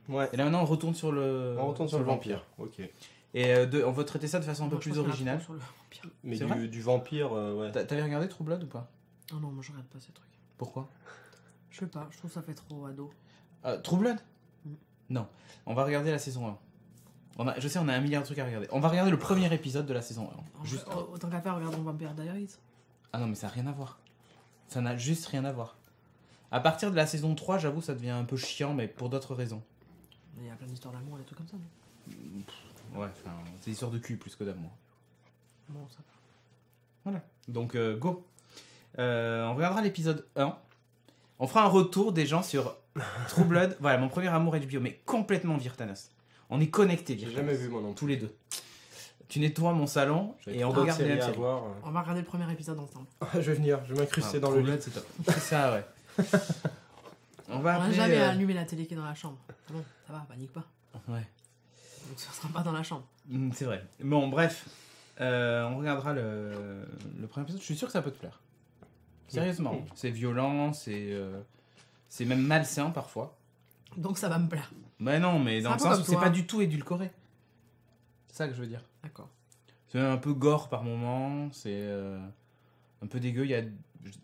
Speaker 3: Ouais.
Speaker 1: Et là maintenant, on retourne sur le
Speaker 3: vampire. Ok.
Speaker 1: Et on va traiter ça de façon un peu
Speaker 2: Moi, je
Speaker 1: plus
Speaker 2: pense qu'il y en a
Speaker 1: originale.
Speaker 2: trop sur le vampire.
Speaker 3: Mais
Speaker 1: C'est vrai
Speaker 3: du vampire, ouais.
Speaker 1: T'avais regardé True Blood ou pas?
Speaker 2: Ah non, moi je regarde pas ces trucs.
Speaker 1: Pourquoi?
Speaker 2: Je sais pas, je trouve ça fait trop ado.
Speaker 1: True Blood?
Speaker 2: Mm.
Speaker 1: Non. On va regarder la saison 1. Je sais, on a un milliard de trucs à regarder. On va regarder le premier épisode de la saison 1. Juste...
Speaker 2: Autant qu'à faire, regardons Vampire Diaries.
Speaker 1: Ah non, mais ça n'a rien à voir. Ça n'a juste rien à voir. À partir de la saison 3, j'avoue, ça devient un peu chiant, mais pour d'autres raisons.
Speaker 2: Il y a plein d'histoires d'amour et des trucs comme ça, non?
Speaker 1: Ouais, enfin, c'est l'histoire de cul plus que d'amour.
Speaker 2: Bon, ça va.
Speaker 1: Voilà. Donc, go. On regardera l'épisode 1. On fera un retour des gens sur True Blood. Voilà, mon premier amour HBO, mais complètement Virtanos. On est connectés,
Speaker 3: J'ai
Speaker 1: Virtanos.
Speaker 3: jamais vu moi non plus.
Speaker 1: Tous les deux. Tu nettoies mon salon
Speaker 3: J'avais
Speaker 1: et on
Speaker 3: trop de
Speaker 1: regarde les
Speaker 3: séries
Speaker 1: mêmes
Speaker 3: à
Speaker 1: séries.
Speaker 3: voir.
Speaker 2: On va regarder le premier épisode ensemble.
Speaker 3: Je vais venir, je vais m'incruster dans
Speaker 1: True
Speaker 3: le lit.
Speaker 1: Blood, c'est top. C'est ça, ouais. On va
Speaker 2: On n'a
Speaker 1: appeler,
Speaker 2: jamais allumé la télé qui est dans la chambre. Ah bon, ça va, panique pas.
Speaker 1: Ouais.
Speaker 2: Donc ça sera pas dans la chambre.
Speaker 1: C'est vrai. Bon, bref. On regardera le premier épisode. Je suis sûr que ça peut te plaire. Sérieusement. C'est violent, c'est même malsain parfois.
Speaker 2: Donc ça va me plaire.
Speaker 1: Bah non, mais
Speaker 2: C'est
Speaker 1: dans
Speaker 2: un
Speaker 1: le
Speaker 2: peu
Speaker 1: sens
Speaker 2: comme
Speaker 1: où c'est
Speaker 2: toi.
Speaker 1: pas du tout édulcoré. C'est ça que je veux dire.
Speaker 2: D'accord.
Speaker 1: C'est un peu gore par moment. C'est un peu dégueu.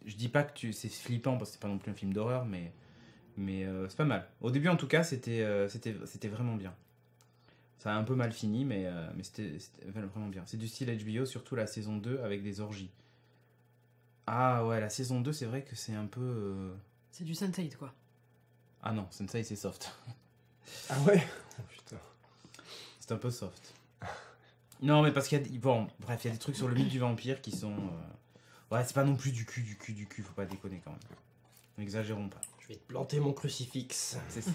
Speaker 1: Je dis pas que c'est flippant parce que c'est pas non plus un film d'horreur, mais c'est pas mal. Au début, en tout cas, c'était vraiment bien. Ça a un peu mal fini, mais c'était vraiment bien. C'est du style HBO, surtout la saison 2 avec des orgies. Ah ouais, la saison 2, c'est vrai que c'est un peu...
Speaker 2: C'est du Sense8 quoi.
Speaker 1: Ah non, Sensei, c'est soft.
Speaker 3: Ah ouais. Oh putain.
Speaker 1: C'est un peu soft. Non, mais parce qu'il y a... Bon, bref, il y a des trucs sur le mythe du vampire qui sont... Ouais, c'est pas non plus du cul, faut pas déconner quand même. N'exagérons pas.
Speaker 3: Je vais te planter mon crucifix.
Speaker 1: C'est ça.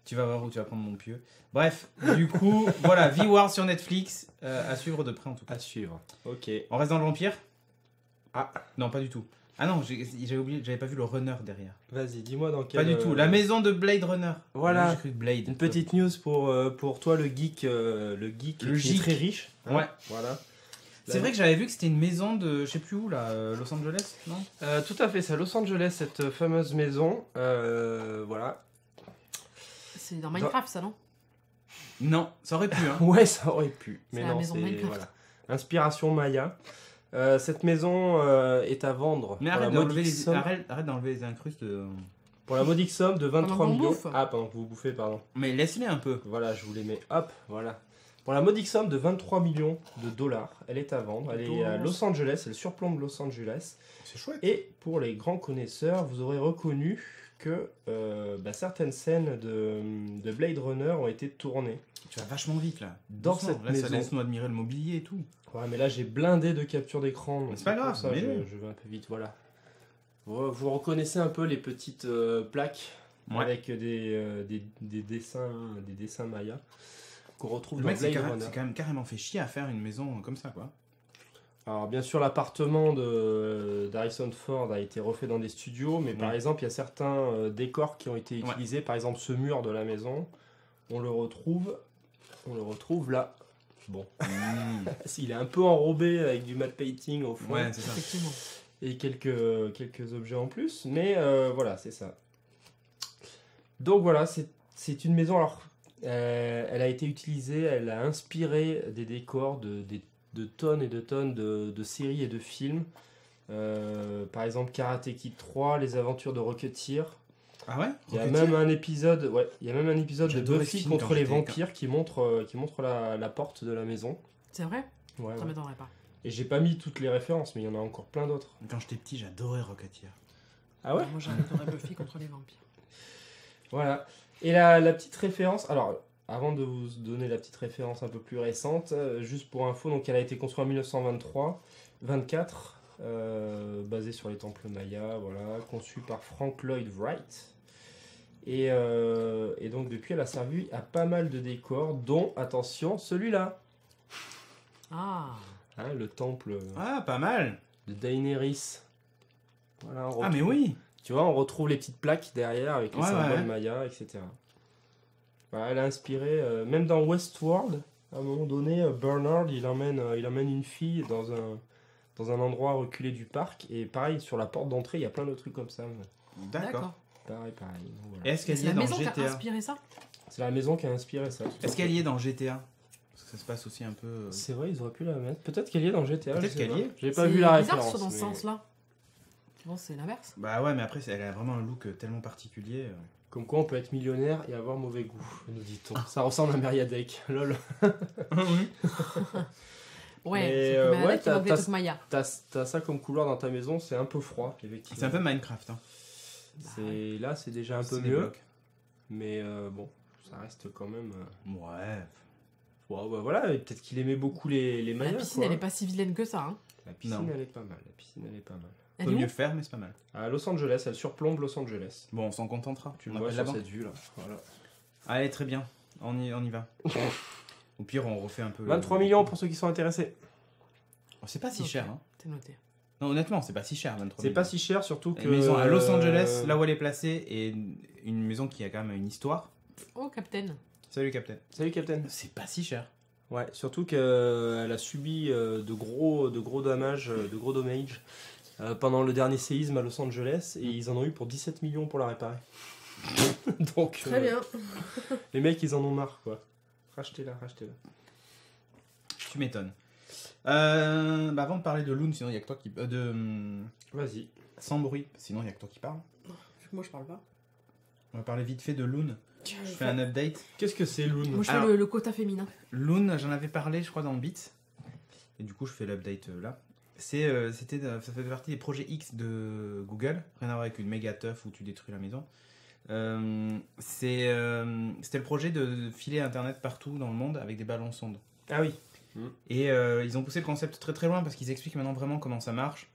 Speaker 1: Tu vas voir où tu vas prendre mon pieu. Bref, du coup, voilà, V-War sur Netflix, à suivre de près en tout cas.
Speaker 3: À suivre. Ok.
Speaker 1: On reste dans le vampire?
Speaker 3: Ah.
Speaker 1: Non, pas du tout. Ah non, j'avais oublié, j'avais pas vu le runner derrière.
Speaker 3: Vas-y, dis-moi dans quel...
Speaker 1: Pas du tout, la maison de Blade Runner.
Speaker 3: Voilà.
Speaker 1: J'ai cru Blade.
Speaker 3: Une petite news pour toi, le geek qui est très riche. Hein.
Speaker 1: Ouais.
Speaker 3: Voilà.
Speaker 1: C'est vrai que j'avais vu que c'était une maison de, je sais plus où là, Los Angeles, non?
Speaker 3: Tout à fait, c'est à Los Angeles, cette fameuse maison. Voilà.
Speaker 2: C'est dans Minecraft ça non?
Speaker 1: Non, ça aurait pu, hein.
Speaker 3: Ouais, ça aurait pu.
Speaker 2: C'est
Speaker 3: Mais
Speaker 2: la
Speaker 3: non,
Speaker 2: maison
Speaker 3: c'est...
Speaker 2: Minecraft.
Speaker 3: Voilà. Inspiration Maya. Cette maison est à vendre
Speaker 1: Mais
Speaker 3: pour la
Speaker 1: arrête d'enlever
Speaker 3: modique somme...
Speaker 1: arrête d'enlever les incrustes.
Speaker 3: Pour la modique somme de 23
Speaker 2: Pendant qu'on
Speaker 3: millions.
Speaker 2: bouffe.
Speaker 3: Ah, pendant que vous bouffez, pardon.
Speaker 1: Mais laisse-les un peu.
Speaker 3: Voilà, je vous les mets. Hop, voilà. Pour la modique somme de 23 millions de dollars, elle est à vendre. Elle est à Los Angeles, elle surplombe Los Angeles.
Speaker 1: C'est chouette.
Speaker 3: Et pour les grands connaisseurs, vous aurez reconnu que certaines scènes de Blade Runner ont été tournées.
Speaker 1: Tu vas vachement vite là.
Speaker 3: Dans
Speaker 1: Doucement.
Speaker 3: cette
Speaker 1: là,
Speaker 3: maison.
Speaker 1: Ça laisse-nous admirer le mobilier et tout.
Speaker 3: Ouais, mais là j'ai blindé de capture d'écran. donc
Speaker 1: C'est pas
Speaker 3: pour
Speaker 1: grave,
Speaker 3: ça,
Speaker 1: mais-
Speaker 3: je vais un peu vite, voilà. Vous reconnaissez un peu les petites plaques
Speaker 1: Ouais.
Speaker 3: avec des dessins mayas qu'on retrouve
Speaker 1: Le
Speaker 3: dans
Speaker 1: mec c'est
Speaker 3: Blade Runner.
Speaker 1: quand même carrément fait chier à faire une maison comme ça quoi.
Speaker 3: Alors bien sûr l'appartement d'Harrison Ford a été refait dans des studios, mais par
Speaker 1: Ouais.
Speaker 3: exemple il y a certains décors qui ont été utilisés, par exemple ce mur de la maison, on le retrouve là. Bon, il est un peu enrobé avec du matte painting au fond.
Speaker 1: Ouais, c'est ça.
Speaker 2: Effectivement.
Speaker 3: Et quelques objets en plus, mais voilà, c'est ça. Donc voilà, c'est une maison, alors elle a été utilisée, elle a inspiré des décors de tonnes et de tonnes de séries et de films. Par exemple Karate Kid 3, Les Aventures de Rocketeer.
Speaker 1: Ah ouais?
Speaker 3: Il y a
Speaker 1: Rocketeer
Speaker 3: même un épisode, de
Speaker 1: J'adorais ce
Speaker 3: Buffy
Speaker 1: film
Speaker 3: contre
Speaker 1: quand
Speaker 3: les
Speaker 1: j'étais
Speaker 3: vampires qui montre la porte de la maison.
Speaker 2: C'est vrai?
Speaker 3: Ouais,
Speaker 2: Ça
Speaker 3: ouais.
Speaker 2: m'étonnerait pas.
Speaker 3: Et j'ai pas mis toutes les références, mais il y en a encore plein d'autres.
Speaker 1: Quand j'étais petit, j'adorais Rocketeer.
Speaker 3: Ah ouais?
Speaker 2: Moi j'adorais Buffy contre les vampires.
Speaker 3: Voilà. Et la petite référence, alors avant de vous donner la petite référence un peu plus récente, juste pour info, donc elle a été construite en 1924, basée sur les temples mayas, voilà, conçue par Frank Lloyd Wright. Et donc depuis, elle a servi à pas mal de décors, dont, attention, celui-là,
Speaker 2: Ah.
Speaker 3: hein, le temple
Speaker 1: Ah, pas mal.
Speaker 3: de Daenerys. Voilà,
Speaker 1: Ah, mais oui.
Speaker 3: Tu vois, on retrouve les petites plaques derrière avec les symboles
Speaker 1: ouais.
Speaker 3: Maya, etc. Voilà, elle a inspiré, même dans Westworld, à un moment donné, Bernard, il emmène une fille dans un endroit reculé du parc. Et pareil, sur la porte d'entrée, il y a plein de trucs comme ça.
Speaker 1: D'accord.
Speaker 3: Pareil. Donc, voilà.
Speaker 1: Est-ce qu'elle
Speaker 2: C'est
Speaker 1: y est
Speaker 2: la
Speaker 1: dans
Speaker 2: maison qui a
Speaker 1: GTA
Speaker 2: inspiré ça.
Speaker 3: C'est la maison qui a inspiré ça.
Speaker 1: Est-ce qu'elle y est dans GTA? Parce que ça se passe aussi un peu...
Speaker 3: C'est vrai, ils auraient pu la mettre. Peut-être qu'elle y est dans GTA.
Speaker 1: Peut-être qu'elle y est.
Speaker 3: J'ai pas vu la
Speaker 2: bizarre
Speaker 3: référence.
Speaker 2: que ce soit dans ce
Speaker 3: mais-
Speaker 2: sens-là. Bon, c'est l'inverse.
Speaker 1: Bah ouais, mais après, elle a vraiment un look tellement particulier.
Speaker 3: Comme quoi on peut être millionnaire et avoir mauvais goût, nous dit-on. Ça ressemble à Meriadec, lol.
Speaker 2: Ouais,
Speaker 3: Mais,
Speaker 2: c'est
Speaker 3: ouais,
Speaker 2: qui manque des trucs Maya.
Speaker 3: T'as ça comme couleur dans ta maison, c'est un peu froid, effectivement.
Speaker 1: C'est un peu Minecraft. Hein.
Speaker 3: Là, c'est déjà un peu
Speaker 1: C'est des
Speaker 3: mieux.
Speaker 1: blocs.
Speaker 3: Mais bon, ça reste quand même.
Speaker 1: Ouais.
Speaker 3: Ouais, bah voilà, et peut-être qu'il aimait beaucoup les
Speaker 2: La
Speaker 3: Mayas.
Speaker 2: piscine,
Speaker 3: quoi.
Speaker 2: elle est pas si vilaine que ça. Hein.
Speaker 3: La piscine,
Speaker 1: Non.
Speaker 3: elle est pas mal. La piscine, elle est pas mal.
Speaker 1: On
Speaker 2: Elle
Speaker 1: peut
Speaker 2: est où
Speaker 1: mieux faire, mais c'est pas mal.
Speaker 3: À Los Angeles, elle surplombe Los Angeles.
Speaker 1: Bon, on s'en contentera.
Speaker 3: Tu
Speaker 1: On
Speaker 3: le vois
Speaker 1: appelle
Speaker 3: sur
Speaker 1: la banque.
Speaker 3: cette vue là. Voilà.
Speaker 1: Allez, très bien. On y va. Au pire, on refait un peu...
Speaker 3: 23 millions pour ceux qui sont intéressés.
Speaker 1: Oh, c'est pas si
Speaker 2: Ok.
Speaker 1: cher. Hein.
Speaker 2: C'est noté.
Speaker 1: Non, honnêtement, c'est pas si cher, 23
Speaker 3: C'est
Speaker 1: millions.
Speaker 3: pas si cher, surtout que.
Speaker 1: Une maison à Los Angeles, là où elle est placée, et une maison qui a quand même une histoire.
Speaker 2: Oh, Captain.
Speaker 1: Salut, Captain.
Speaker 3: Salut, Captain.
Speaker 1: C'est pas si cher.
Speaker 3: Ouais, surtout qu'elle a subi de gros dommages, pendant le dernier séisme à Los Angeles et ils en ont eu pour 17 millions pour la réparer. Donc,
Speaker 2: Très bien.
Speaker 3: les mecs, ils en ont marre, quoi. Rachetez-la.
Speaker 1: Tu m'étonnes. Avant de parler de Loon, sinon il y a que toi qui...
Speaker 3: Vas-y.
Speaker 1: Sans bruit, sinon il y a que toi qui parle.
Speaker 2: Vu que moi, je parle pas.
Speaker 1: On va parler vite fait de Loon. Je fais un update.
Speaker 3: Qu'est-ce que c'est, Loon?
Speaker 2: Moi, je
Speaker 1: Alors-
Speaker 2: fais le quota féminin.
Speaker 1: Loon, j'en avais parlé, je crois, dans Beat. Et du coup, je fais l'update là. Ça fait partie des projets X de Google. Rien à voir avec une méga teuf où tu détruis la maison. C'était le projet de filer Internet partout dans le monde avec des ballons sondes.
Speaker 3: Ah oui.
Speaker 1: Et ils ont poussé le concept très très loin parce qu'ils expliquent maintenant vraiment comment ça marche.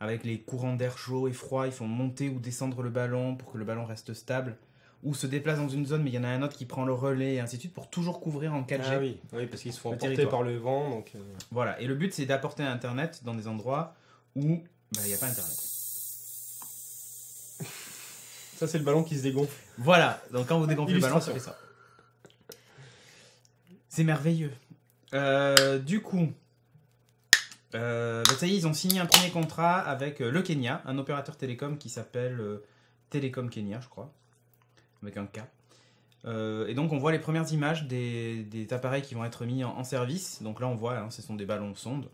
Speaker 1: Avec les courants d'air chaud et froid, ils font monter ou descendre le ballon pour que le ballon reste stable. Ou se déplace dans une zone, mais il y en a un autre qui prend le relais, et ainsi de suite, pour toujours couvrir en 4G.
Speaker 3: Ah oui, parce qu'ils se font
Speaker 1: Le
Speaker 3: emporter
Speaker 1: territoire.
Speaker 3: par le vent, donc...
Speaker 1: Voilà, et le but c'est d'apporter Internet dans des endroits où il n'y a pas Internet.
Speaker 3: Ça, c'est le ballon qui se dégonfle.
Speaker 1: Voilà, donc quand vous dégonflez le ballon, ça fait ça. C'est merveilleux. Du coup, ça y est, ils ont signé un premier contrat avec le Kenya, un opérateur télécom qui s'appelle Télécom Kenya, je crois, avec un K. Et donc on voit les premières images des appareils qui vont être mis en service. Donc là on voit, ce sont des ballons sondes.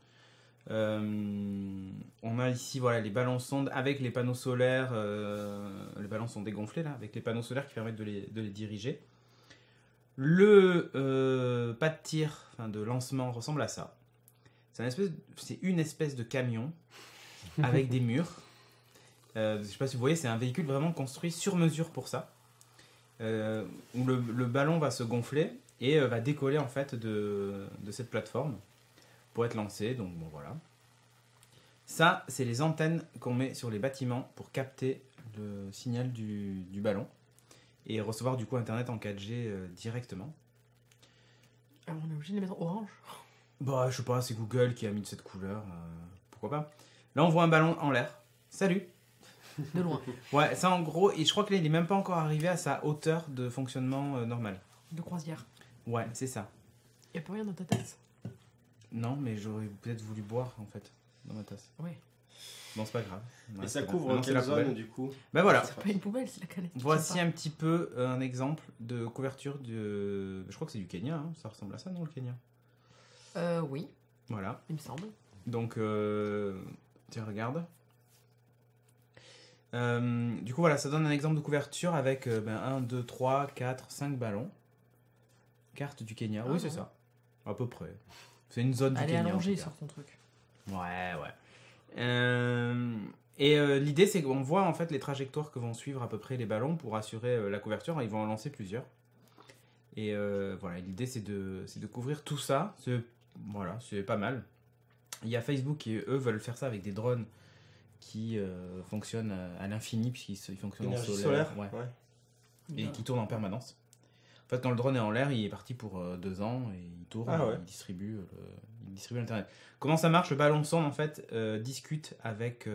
Speaker 1: On a ici voilà, les ballons sondes avec les panneaux solaires. Les ballons sont dégonflés là, avec les panneaux solaires qui permettent de les diriger. Le pas de tir, enfin de lancement ressemble à ça. C'est une espèce de camion avec des murs. Je sais pas si vous voyez, c'est un véhicule vraiment construit sur mesure pour ça. Où le ballon va se gonfler et va décoller en fait de cette plateforme pour être lancé. Donc bon voilà. Ça, c'est les antennes qu'on met sur les bâtiments pour capter le signal du ballon et recevoir du coup Internet en 4G directement.
Speaker 2: Alors, on est obligé de les mettre orange.
Speaker 1: Bah, je sais pas, c'est Google qui a mis de cette couleur. Pourquoi pas. Là, on voit un ballon en l'air. Salut.
Speaker 2: De loin.
Speaker 1: Ouais, ça en gros, et je crois que là, il est même pas encore arrivé à sa hauteur de fonctionnement normal.
Speaker 2: De croisière.
Speaker 1: Ouais, c'est ça.
Speaker 2: Y'a pas rien dans ta tasse.
Speaker 1: Non, mais j'aurais peut-être voulu boire en fait dans ma tasse.
Speaker 2: Ouais.
Speaker 1: Bon, c'est pas grave.
Speaker 3: Et
Speaker 1: Ouais,
Speaker 3: ça
Speaker 1: c'est
Speaker 3: couvre
Speaker 1: bon. Non, c'est
Speaker 3: quelle
Speaker 1: la
Speaker 3: zone,
Speaker 1: poubelle.
Speaker 3: du coup?
Speaker 1: Bah voilà.
Speaker 2: C'est pas une poubelle, c'est la canette.
Speaker 1: Voici un petit peu un exemple de couverture de. Je crois que c'est du Kenya, hein. Ça ressemble à ça, non, le Kenya?
Speaker 2: Oui,
Speaker 1: Voilà.
Speaker 2: il me semble.
Speaker 1: Donc, tiens, regarde. Du coup, voilà, ça donne un exemple de couverture avec 1, 2, 3, 4, 5 ballons. Carte du Kenya.
Speaker 2: Ah,
Speaker 1: Oui, c'est
Speaker 2: ouais.
Speaker 1: ça. À peu près. C'est une zone du
Speaker 2: Elle est
Speaker 1: Kenya. en
Speaker 2: allongée
Speaker 1: tout cas.
Speaker 2: sur ton truc.
Speaker 1: Ouais. L'idée, c'est qu'on voit en fait les trajectoires que vont suivre à peu près les ballons pour assurer la couverture. Ils vont en lancer plusieurs. Et voilà, l'idée, c'est de couvrir tout ça. Voilà, c'est pas mal. Il y a Facebook qui, eux, veulent faire ça avec des drones qui fonctionnent à l'infini, puisqu'ils fonctionnent en
Speaker 3: Énergie
Speaker 1: solaire.
Speaker 3: solaire,
Speaker 1: Ouais.
Speaker 2: Ouais.
Speaker 1: Et qui tournent en permanence. En fait, quand le drone est en l'air, il est parti pour 2 ans et il tourne,
Speaker 3: Ah ouais.
Speaker 1: il distribue l'internet. Comment ça marche? Le ballon sonde en fait discute avec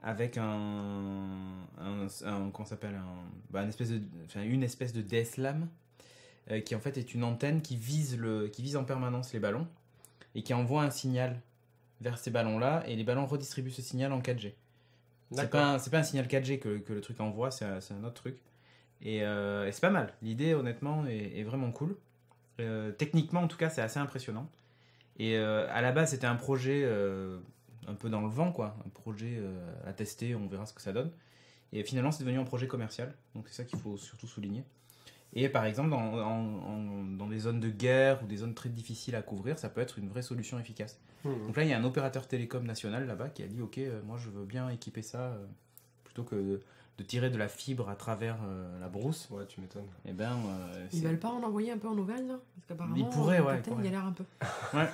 Speaker 1: avec comment ça s'appelle une espèce de DSLAM qui en fait est une antenne qui vise en permanence les ballons et qui envoie un signal vers ces ballons-là, et les ballons redistribuent ce signal en 4G. C'est pas un signal 4G que le truc envoie, c'est un autre truc. Et c'est pas mal. L'idée, honnêtement, est vraiment cool. Techniquement, en tout cas, c'est assez impressionnant. Et à la base, c'était un projet un peu dans le vent, quoi. Un projet à tester, on verra ce que ça donne. Et finalement, c'est devenu un projet commercial. Donc c'est ça qu'il faut surtout souligner. Et par exemple, dans des zones de guerre ou des zones très difficiles à couvrir, ça peut être une vraie solution efficace. Donc là, il y a un opérateur télécom national là-bas qui a dit « Ok, moi je veux bien équiper ça plutôt que de tirer de la fibre à travers la brousse. »
Speaker 3: Ouais, tu m'étonnes.
Speaker 1: Et ben,
Speaker 2: ils veulent pas en envoyer un peu en Auvergne, là? Parce qu'apparemment,
Speaker 1: ils pourraient, ouais.
Speaker 2: Captain, il a l'air un peu.
Speaker 1: Ouais.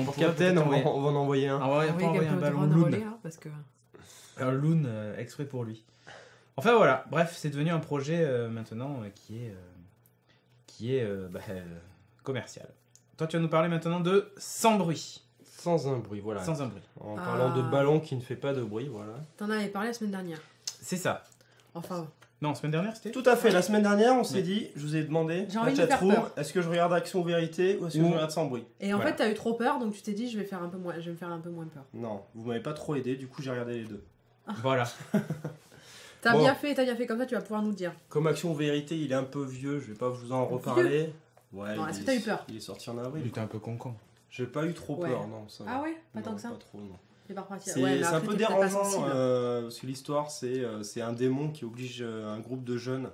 Speaker 3: Pour Captain, on va en envoyer un.
Speaker 1: On va envoyer un ballon Loon.
Speaker 2: Parce que...
Speaker 1: Un Loon exprès pour lui. Enfin voilà, bref, c'est devenu un projet maintenant qui est commercial. Toi, tu vas nous parler maintenant de Sans bruit.
Speaker 3: Sans un bruit, voilà.
Speaker 1: Sans un bruit.
Speaker 3: En parlant de ballon qui ne fait pas de bruit, voilà.
Speaker 2: T'en avais parlé la semaine dernière.
Speaker 1: C'est ça.
Speaker 2: Enfin...
Speaker 1: Non, semaine dernière, c'était...
Speaker 3: Tout à fait, la semaine dernière, on s'est dit, je vous ai demandé,
Speaker 2: j'ai envie de faire peur.
Speaker 3: Est-ce que je regarde Action ou Vérité ou est-ce que je regarde Sans bruit?
Speaker 2: Et en fait, t'as eu trop peur, donc tu t'es dit, je vais me faire un peu moins peur.
Speaker 3: Non, vous m'avez pas trop aidé, du coup j'ai regardé les deux.
Speaker 1: Voilà.
Speaker 2: T'as bien fait, comme ça tu vas pouvoir nous dire.
Speaker 3: Comme Action ou Vérité, il est un peu vieux, je vais pas vous en reparler. Ouais,
Speaker 2: est-ce que t'as eu peur?
Speaker 3: Il est sorti en avril.
Speaker 1: Il était un peu con.
Speaker 3: J'ai pas eu trop peur, non. Ça
Speaker 2: ah ouais? Pas tant que ça?
Speaker 3: Pas trop, non.
Speaker 2: C'est
Speaker 3: un peu dérangeant, parce que l'histoire, c'est un démon qui oblige un groupe de jeunes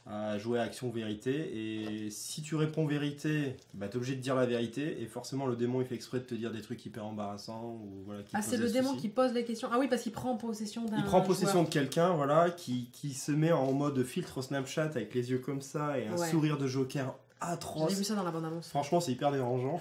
Speaker 3: à jouer à Action ou Vérité, et si tu réponds vérité, bah, t'es obligé de dire la vérité, et forcément le démon il fait exprès de te dire des trucs hyper embarrassants, ou voilà.
Speaker 2: C'est le démon qui pose les questions. Ah oui, parce qu'il prend possession d'un...
Speaker 3: Il prend possession de quelqu'un, voilà, qui se met en mode filtre Snapchat avec les yeux comme ça, et un sourire de Joker atroce.
Speaker 2: J'ai vu ça dans la bande-annonce.
Speaker 3: Franchement, c'est hyper dérangeant.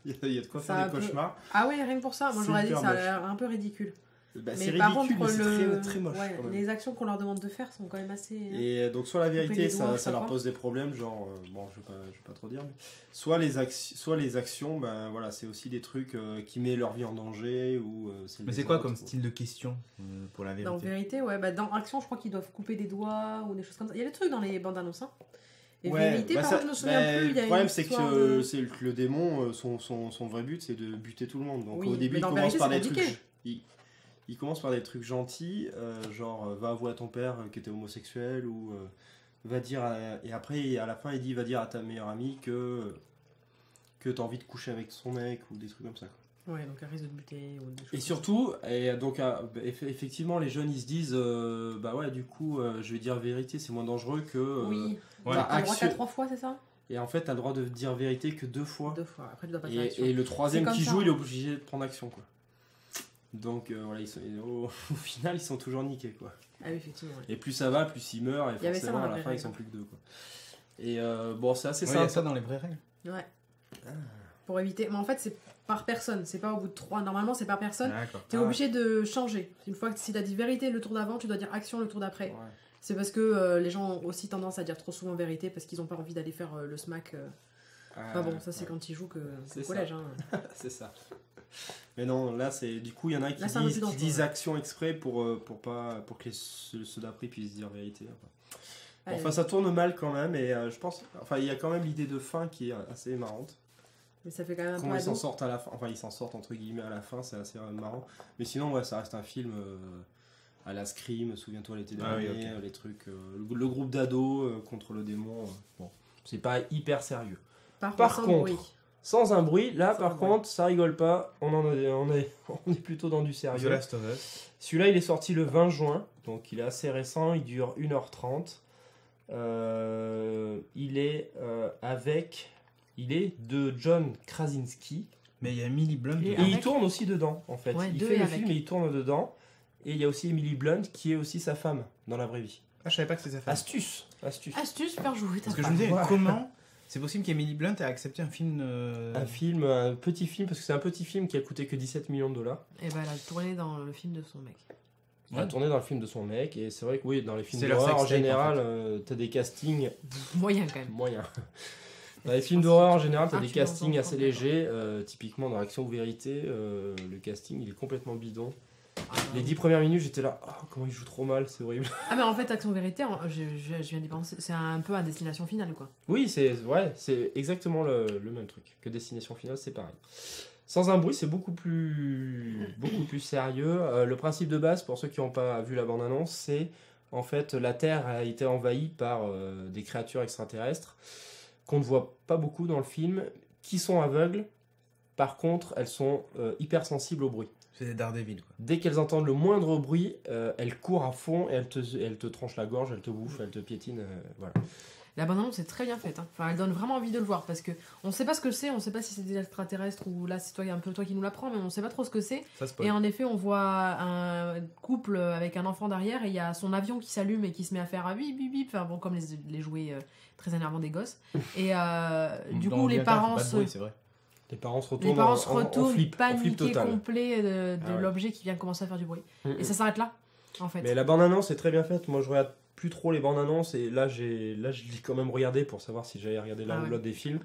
Speaker 3: Il y a de quoi faire des cauchemars.
Speaker 2: Ah ouais, rien que pour ça. Moi, j'aurais dit que ça a l'air un peu ridicule.
Speaker 3: Bah, c'est ridicule, mais c'est très moche.
Speaker 2: Ouais, les actions qu'on leur demande de faire sont quand même assez...
Speaker 3: Et donc, soit la vérité, ça leur pose des problèmes, genre... bon, je vais pas trop dire, mais... Soit les actions, ben voilà, c'est aussi des trucs qui mettent leur vie en danger, ou...
Speaker 1: mais c'est quoi comme style de question pour la vérité?
Speaker 2: Dans vérité, ouais. Bah, dans action, je crois qu'ils doivent couper des doigts, ou des choses comme ça. Il y a des trucs dans les bandes annonces, hein. Et vérité, par contre, je me souviens plus.
Speaker 3: Le problème, c'est que le démon, son vrai but, c'est de buter tout le monde. Donc au début, il commence par des trucs... Il commence par des trucs gentils, genre va avouer à ton père que t'es homosexuel, ou va dire... et après, à la fin, il dit va dire à ta meilleure amie que t'as envie de coucher avec son mec, ou des trucs comme ça, quoi.
Speaker 2: Ouais, donc elle risque de te buter. Ou des choses
Speaker 3: et surtout, effectivement, les jeunes, ils se disent bah ouais, du coup, je vais dire vérité, c'est moins dangereux que...
Speaker 2: oui, t'as le droit qu'à 3 fois, c'est ça?
Speaker 3: Et en fait, t'as le droit de dire vérité que 2 fois.
Speaker 2: 2 fois, après tu dois passer à l'action.
Speaker 3: Et le troisième qui joue, il est obligé de prendre action, quoi. Donc voilà, au final, ils sont toujours niqués, quoi.
Speaker 2: Ah oui, effectivement. Ouais.
Speaker 3: Et plus ça va, plus ils meurent, et forcément, à la fin, ils sont plus que 2, quoi. Et bon, c'est assez simple.
Speaker 1: Il y a ça dans les vraies règles.
Speaker 2: Ouais. Pour éviter... Mais en fait, c'est par personne, c'est pas au bout de 3. Normalement, c'est par personne. T'es obligé de changer. Une fois que si t'as dit vérité le tour d'avant, tu dois dire action le tour d'après. Ouais. C'est parce que les gens ont aussi tendance à dire trop souvent vérité parce qu'ils ont pas envie d'aller faire le smack. Enfin bon, ça c'est quand ils jouent que c'est au collège. Hein.
Speaker 3: C'est ça. Mais non, là c'est du coup il y en a qui disent action exprès pour que ceux d'après puissent dire vérité. Enfin ça tourne mal quand même, et je pense, enfin il y a quand même l'idée de fin qui est assez marrante.
Speaker 2: Mais ça fait quand même un
Speaker 3: peu ils s'en sortent à la fin, enfin ils s'en sortent entre guillemets à la fin, c'est assez marrant. Mais sinon ouais, ça reste un film à la Scream, souviens-toi l'été dernier, les trucs, le groupe d'ados contre le démon. Bon, c'est pas hyper sérieux.
Speaker 2: Par contre,
Speaker 3: sans un bruit, là par contre, ça rigole pas, on est plutôt dans du sérieux.
Speaker 1: The Last of Us.
Speaker 3: Celui-là, il est sorti le 20 juin, donc il est assez récent, il dure 1h30. Il est de John Krasinski.
Speaker 1: Mais il y a Emily Blunt.
Speaker 3: Et il tourne aussi dedans, en fait. Il fait le film et il tourne dedans. Et il y a aussi Emily Blunt, qui est aussi sa femme, dans la vraie vie.
Speaker 1: Ah, je savais pas que c'était sa femme.
Speaker 3: Astuce,
Speaker 2: faire jouer ta
Speaker 1: Parce que je me disais, comment c'est possible qu'Emily Blunt ait accepté un film...
Speaker 3: un petit film, parce que c'est un petit film qui a coûté que 17 millions de dollars.
Speaker 2: Et bah elle a tourné dans le film de son mec.
Speaker 3: Elle a tourné dans le film de son mec, et c'est vrai que oui, dans les films d'horreur en général, t'as des castings...
Speaker 2: Moyen quand même.
Speaker 3: Moyen. Dans les films d'horreur en général, t'as des castings assez légers. Typiquement dans Action ou Vérité, le casting il est complètement bidon. Les 10 premières minutes, j'étais là, oh, comment il joue trop mal, c'est horrible.
Speaker 2: Ah, mais en fait, Action Vérité, je viens d'y penser, c'est un peu à Destination Finale, quoi.
Speaker 3: Oui, c'est exactement le même truc. Que Destination Finale, c'est pareil. Sans un bruit, c'est beaucoup plus sérieux. Le principe de base, pour ceux qui n'ont pas vu la bande-annonce, c'est en fait la Terre a été envahie par des créatures extraterrestres qu'on ne voit pas beaucoup dans le film, qui sont aveugles. Par contre, elles sont hypersensibles au bruit.
Speaker 1: C'est des Daredevil, quoi.
Speaker 3: Dès qu'elles entendent le moindre bruit, elles courent à fond et elles te tranchent la gorge, elles te bouffent, elles te piétinent. Voilà.
Speaker 2: La bande-annonce est très bien faite. Hein. Enfin, elle donne vraiment envie de le voir parce que on sait pas ce que c'est, on sait pas si c'est des extraterrestres ou là c'est un peu toi qui nous l'apprends, mais on sait pas trop ce que c'est. Et en effet, on voit un couple avec un enfant derrière et il y a son avion qui s'allume et qui se met à faire un bip bip bip, enfin bon comme les jouets très énervants des gosses. Et du coup les parents
Speaker 3: Les parents se retournent,
Speaker 2: paniqués complet de l'objet qui vient commencer à faire du bruit. Et ça s'arrête là, en fait.
Speaker 3: Mais la bande-annonce est très bien faite. Moi, je regarde plus trop les bandes-annonces et là, je l'ai quand même regardé pour savoir si j'allais regarder l'un ou l'autre des films.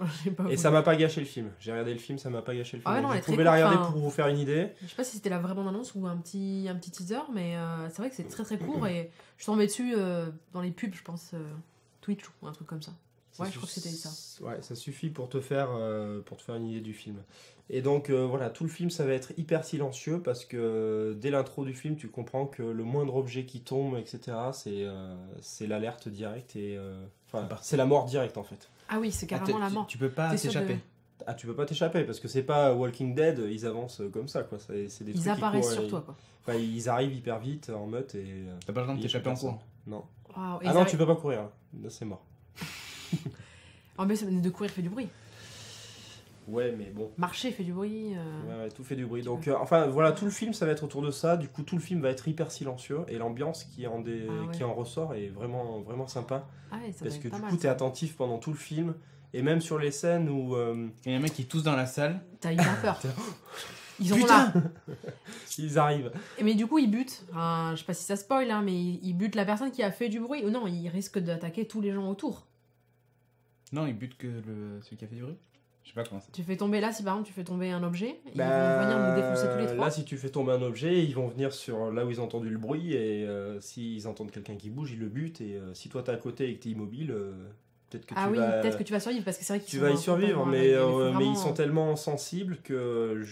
Speaker 3: Et ça m'a pas gâché le film. J'ai regardé le film, ça m'a pas gâché le film.
Speaker 2: Vous
Speaker 3: pouvez la regarder pour vous faire une idée.
Speaker 2: Je sais pas si c'était la vraie bande-annonce ou un petit teaser, mais c'est vrai que c'est très très court et je suis tombée dessus dans les pubs, je pense, Twitch ou un truc comme ça. Ouais, je crois que c'était ça.
Speaker 3: Ouais, ça suffit pour te faire une idée du film. Et donc voilà, tout le film ça va être hyper silencieux parce que dès l'intro du film, tu comprends que le moindre objet qui tombe, etc., c'est l'alerte directe et c'est la mort directe en fait.
Speaker 2: Ah oui, c'est carrément la mort.
Speaker 1: Tu peux pas t'échapper.
Speaker 3: Ah, tu peux pas t'échapper parce que c'est pas Walking Dead, ils avancent comme ça quoi. C'est des
Speaker 2: ils apparaissent sur toi quoi.
Speaker 3: Enfin, ils arrivent hyper vite en meute et.
Speaker 1: T'as pas le temps de t'échapper en courant.
Speaker 3: Non.
Speaker 2: Wow,
Speaker 3: ah non, tu peux pas courir. Là, c'est mort.
Speaker 2: En plus, de courir fait du bruit.
Speaker 3: Ouais, mais bon.
Speaker 2: Marcher fait du bruit.
Speaker 3: Ouais, tout fait du bruit. Donc, enfin, voilà, tout le film, ça va être autour de ça. Du coup, tout le film va être hyper silencieux et l'ambiance qui en ressort est vraiment, vraiment sympa.
Speaker 2: Ah ouais, ça
Speaker 3: parce que
Speaker 2: du
Speaker 3: coup, t'es attentif pendant tout le film et même sur les scènes où.
Speaker 1: Il y a un mec qui tousse dans la salle.
Speaker 2: T'as hyper peur. Ils sont
Speaker 3: Putain
Speaker 2: là.
Speaker 3: Ils arrivent.
Speaker 2: Mais du coup, ils butent. Enfin, je sais pas si ça spoil, hein, mais ils butent la personne qui a fait du bruit. Ou non, ils risquent d'attaquer tous les gens autour.
Speaker 1: Non, ils butent que celui qui a fait du bruit. Je sais pas comment ça.
Speaker 2: Tu fais tomber là, si par exemple tu fais tomber un objet, ils vont venir nous défoncer tous les trois.
Speaker 3: Là, si tu fais tomber un objet, ils vont venir sur là où ils ont entendu le bruit et s'ils entendent quelqu'un qui bouge, ils le butent. Et si toi t'es à côté et que t'es immobile, peut-être que
Speaker 2: peut-être que tu vas survivre parce que c'est vrai qu'ils
Speaker 3: tu vas y survivre, mais ils sont tellement sensibles que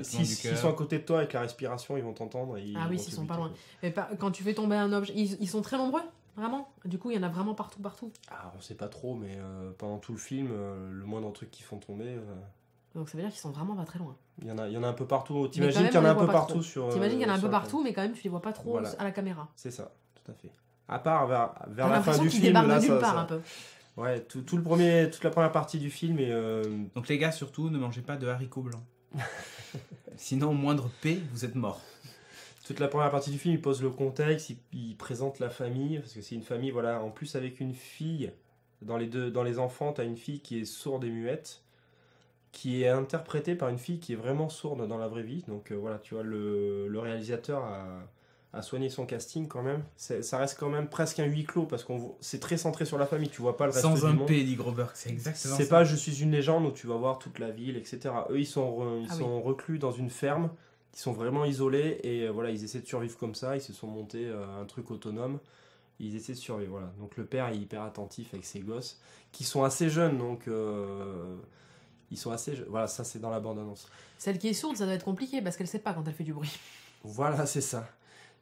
Speaker 3: s'ils sont à côté de toi avec la respiration, ils vont t'entendre.
Speaker 2: Ah oui, s'ils sont pas loin. Mais quand tu fais tomber un objet, ils sont très nombreux. Vraiment? Du coup, il y en a vraiment partout.
Speaker 3: Ah, on sait pas trop, mais pendant tout le film, le moindre truc qu'ils font tomber.
Speaker 2: Donc ça veut dire qu'ils sont vraiment pas très loin.
Speaker 3: Il y en a un peu partout. T'imagines qu'il y en a un peu partout sur.
Speaker 2: T'imagines qu'il y en a un peu partout, mais quand même tu les vois pas trop à la caméra.
Speaker 3: C'est ça, tout à fait. À part vers la fin du film, là,
Speaker 2: ça. Un peu.
Speaker 3: Ouais, toute la première partie du film et.
Speaker 1: Donc les gars, surtout, ne mangez pas de haricots blancs. Sinon, au moindre P, vous êtes mort.
Speaker 3: Toute la première partie du film, il pose le contexte, il présente la famille, parce que c'est une famille, voilà, en plus avec une fille, dans les enfants, tu as une fille qui est sourde et muette, qui est interprétée par une fille qui est vraiment sourde dans la vraie vie, donc voilà, tu vois, le réalisateur a soigné son casting quand même, ça reste quand même presque un huis clos, parce que c'est très centré sur la famille, tu vois pas le reste du monde.
Speaker 1: Sans un P, dit Groberg, c'est exactement ça.
Speaker 3: C'est pas Je suis une légende où tu vas voir toute la ville, etc. Eux, ils sont reclus dans une ferme, ils sont vraiment isolés et voilà, ils essaient de survivre comme ça, ils se sont montés un truc autonome, ils essaient de survivre, voilà. Donc le père est hyper attentif avec ses gosses, qui sont assez jeunes, donc ils sont assez jeunes. Voilà, ça c'est dans la bande-annonce.
Speaker 2: Celle qui est sourde, ça doit être compliqué parce qu'elle sait pas quand elle fait du bruit.
Speaker 3: Voilà, c'est ça.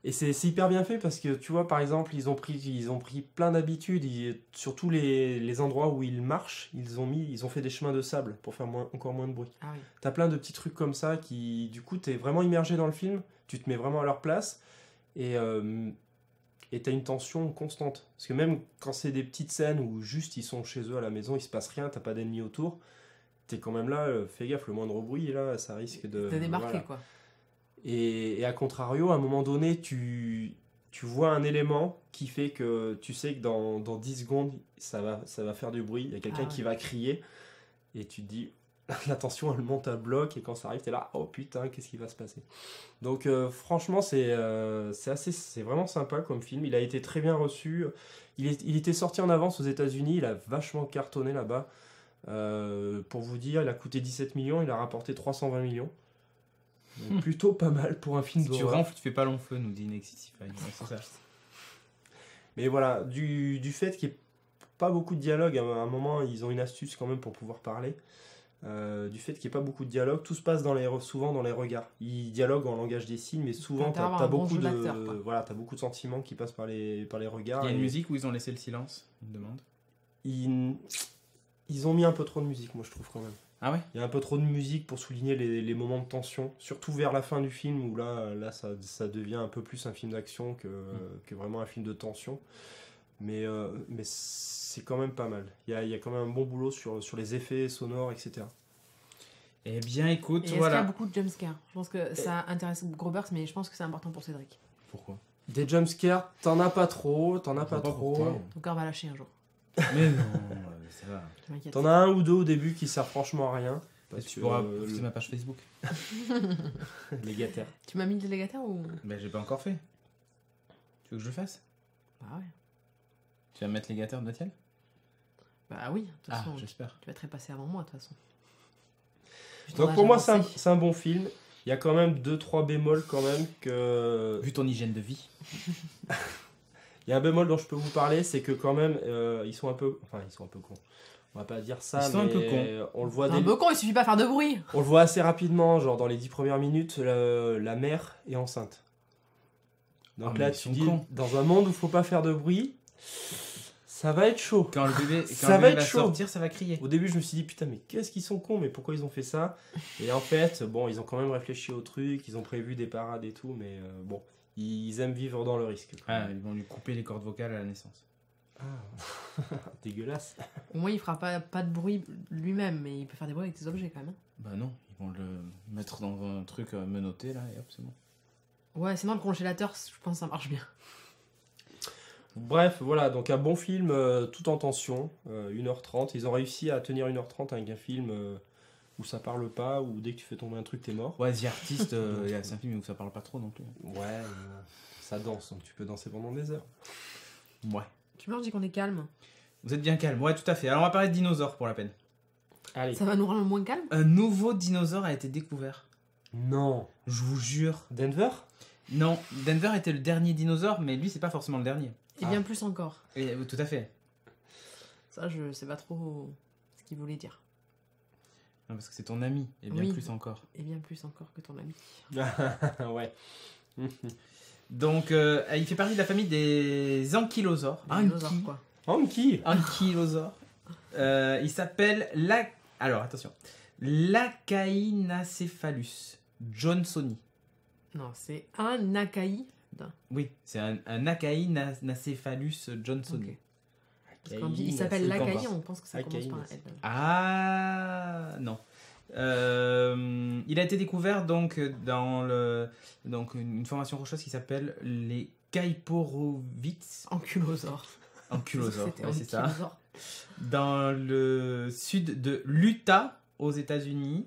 Speaker 3: Et c'est hyper bien fait parce que tu vois, par exemple, ils ont pris plein d'habitudes, sur tous les endroits où ils marchent, ils ont fait des chemins de sable pour faire encore moins de bruit.
Speaker 2: Ah oui.
Speaker 3: T'as plein de petits trucs comme ça qui, du coup, t'es vraiment immergé dans le film, tu te mets vraiment à leur place et t'as une tension constante. Parce que même quand c'est des petites scènes où juste ils sont chez eux à la maison, il se passe rien, t'as pas d'ennemis autour, t'es quand même là, fais gaffe, le moindre bruit, là, ça risque de
Speaker 2: débarquer,
Speaker 3: voilà.
Speaker 2: Quoi.
Speaker 3: Et à contrario, à un moment donné, tu vois un élément qui fait que tu sais que dans 10 secondes, ça va faire du bruit. Il y a quelqu'un qui va crier et tu te dis, la tension, elle monte à bloc et quand ça arrive, t'es là, oh putain, qu'est-ce qui va se passer? Donc franchement, c'est vraiment sympa comme film. Il a été très bien reçu. Il était sorti en avance aux États-Unis. Il a vachement cartonné là-bas. Pour vous dire, il a coûté 17 millions. Il a rapporté 320 millions. Donc, plutôt pas mal pour un film
Speaker 1: Si tu
Speaker 3: d'horreur.
Speaker 1: renfles, tu fais pas long feu, nous dit Nexisify. Ouais, c'est ça.
Speaker 3: Mais voilà, du fait qu'il n'y ait pas beaucoup de dialogue, à un moment, ils ont une astuce quand même pour pouvoir parler. Du fait qu'il n'y ait pas beaucoup de dialogue, tout se passe souvent dans les regards. Ils dialoguent en langage des signes, mais souvent t'as beaucoup t'as beaucoup de sentiments qui passent par les regards.
Speaker 1: Il y a une musique où ils ont laissé le silence, une demande.
Speaker 3: Ils ont mis un peu trop de musique, moi je trouve quand même.
Speaker 1: Ah ouais?
Speaker 3: Il y a un peu trop de musique pour souligner les moments de tension, surtout vers la fin du film où là ça devient un peu plus un film d'action que vraiment un film de tension. Mais c'est quand même pas mal. Il y a quand même un bon boulot sur les effets sonores, etc.
Speaker 1: Eh bien, écoute,
Speaker 2: Est-ce qu'il y a beaucoup de jumpscares? Je pense que ça intéresse Grobers, mais je pense que c'est important pour Cédric.
Speaker 1: Pourquoi?
Speaker 3: Des jumpscares, t'en as pas trop.
Speaker 2: Ton cœur va lâcher un jour.
Speaker 1: Mais non, ça va.
Speaker 3: T'en as un ou deux au début qui servent franchement à rien.
Speaker 1: Parce tu pourras poster ma page Facebook.
Speaker 3: Légataire.
Speaker 2: Tu m'as mis le légataire ou?
Speaker 1: Ben, j'ai pas encore fait. Tu veux que je le fasse?
Speaker 2: Bah ouais.
Speaker 1: Tu vas me mettre légataire de Mathiel?
Speaker 2: Bah oui, de toute façon.
Speaker 1: J'espère.
Speaker 2: Tu vas te repasser avant moi, de toute façon.
Speaker 3: Donc pour moi, c'est un bon film. Il y a quand même 2-3 bémols quand même que...
Speaker 1: Vu ton hygiène de vie.
Speaker 3: Il y a un bémol dont je peux vous parler, c'est que quand même, ils sont un peu cons. On va pas dire ça,
Speaker 1: ils sont
Speaker 3: mais
Speaker 1: un peu cons.
Speaker 3: On le voit
Speaker 2: un peu con, il suffit pas de faire de bruit.
Speaker 3: On le voit assez rapidement, genre dans les 10 premières minutes, la mère est enceinte. Donc là, tu dis, dans un monde où il faut pas faire de bruit, ça va être chaud.
Speaker 1: Quand le bébé, va sortir, ça va crier.
Speaker 3: Au début, je me suis dit, putain, mais qu'est-ce qu'ils sont cons, mais pourquoi ils ont fait ça? Et en fait, bon, ils ont quand même réfléchi au truc, ils ont prévu des parades et tout, mais bon, ils aiment vivre dans le risque.
Speaker 1: Ah, ils vont lui couper les cordes vocales à la naissance.
Speaker 3: Ah, dégueulasse.
Speaker 2: Au moins, il fera pas de bruit lui-même, mais il peut faire des bruits avec des objets quand même.
Speaker 1: Bah non, ils vont le mettre dans un truc menotté là, et hop, c'est bon.
Speaker 2: Ouais, sinon le congélateur, je pense que ça marche bien.
Speaker 3: Bref, voilà, donc un bon film tout en tension, 1h30. Ils ont réussi à tenir 1h30 avec un film où ça parle pas, où dès que tu fais tomber un truc, t'es mort.
Speaker 1: Ouais, The Artist, c'est un film où ça parle pas trop non plus.
Speaker 3: Ouais, ça danse, donc tu peux danser pendant des heures.
Speaker 1: Ouais.
Speaker 2: Tu me dis qu'on est calme.
Speaker 1: Vous êtes bien calme, ouais, tout à fait. Alors on va parler de dinosaures pour la peine.
Speaker 3: Allez.
Speaker 2: Ça va nous rendre moins calme?
Speaker 1: Un nouveau dinosaure a été découvert.
Speaker 3: Non.
Speaker 1: Je vous jure.
Speaker 3: Denver?
Speaker 1: Non, Denver était le dernier dinosaure, mais lui, c'est pas forcément le dernier.
Speaker 2: Et bien plus encore.
Speaker 1: Et, tout à fait.
Speaker 2: Ça, je sais pas trop ce qu'il voulait dire.
Speaker 1: Non, parce que c'est ton ami, et bien plus encore.
Speaker 2: Et bien plus encore que ton ami.
Speaker 3: Ouais.
Speaker 1: Donc, il fait partie de la famille des ankylosaures. Ankylosaures. Il s'appelle Alors, attention. L'Acaïnacéphalus johnsoni.
Speaker 2: Non, c'est un Acaï.
Speaker 1: Oui, c'est un Acaïnacéphalus johnsoni.
Speaker 2: Okay. Quand il s'appelle l'Acaï, on pense que ça commence par un L.
Speaker 1: Ah, non. Il a été découvert donc dans une formation rocheuse qui s'appelle les Kaiporowitz.
Speaker 2: Ankylosaures.
Speaker 1: Ankylosaures, ouais, c'est ça. Dans le sud de l'Utah, aux États-Unis.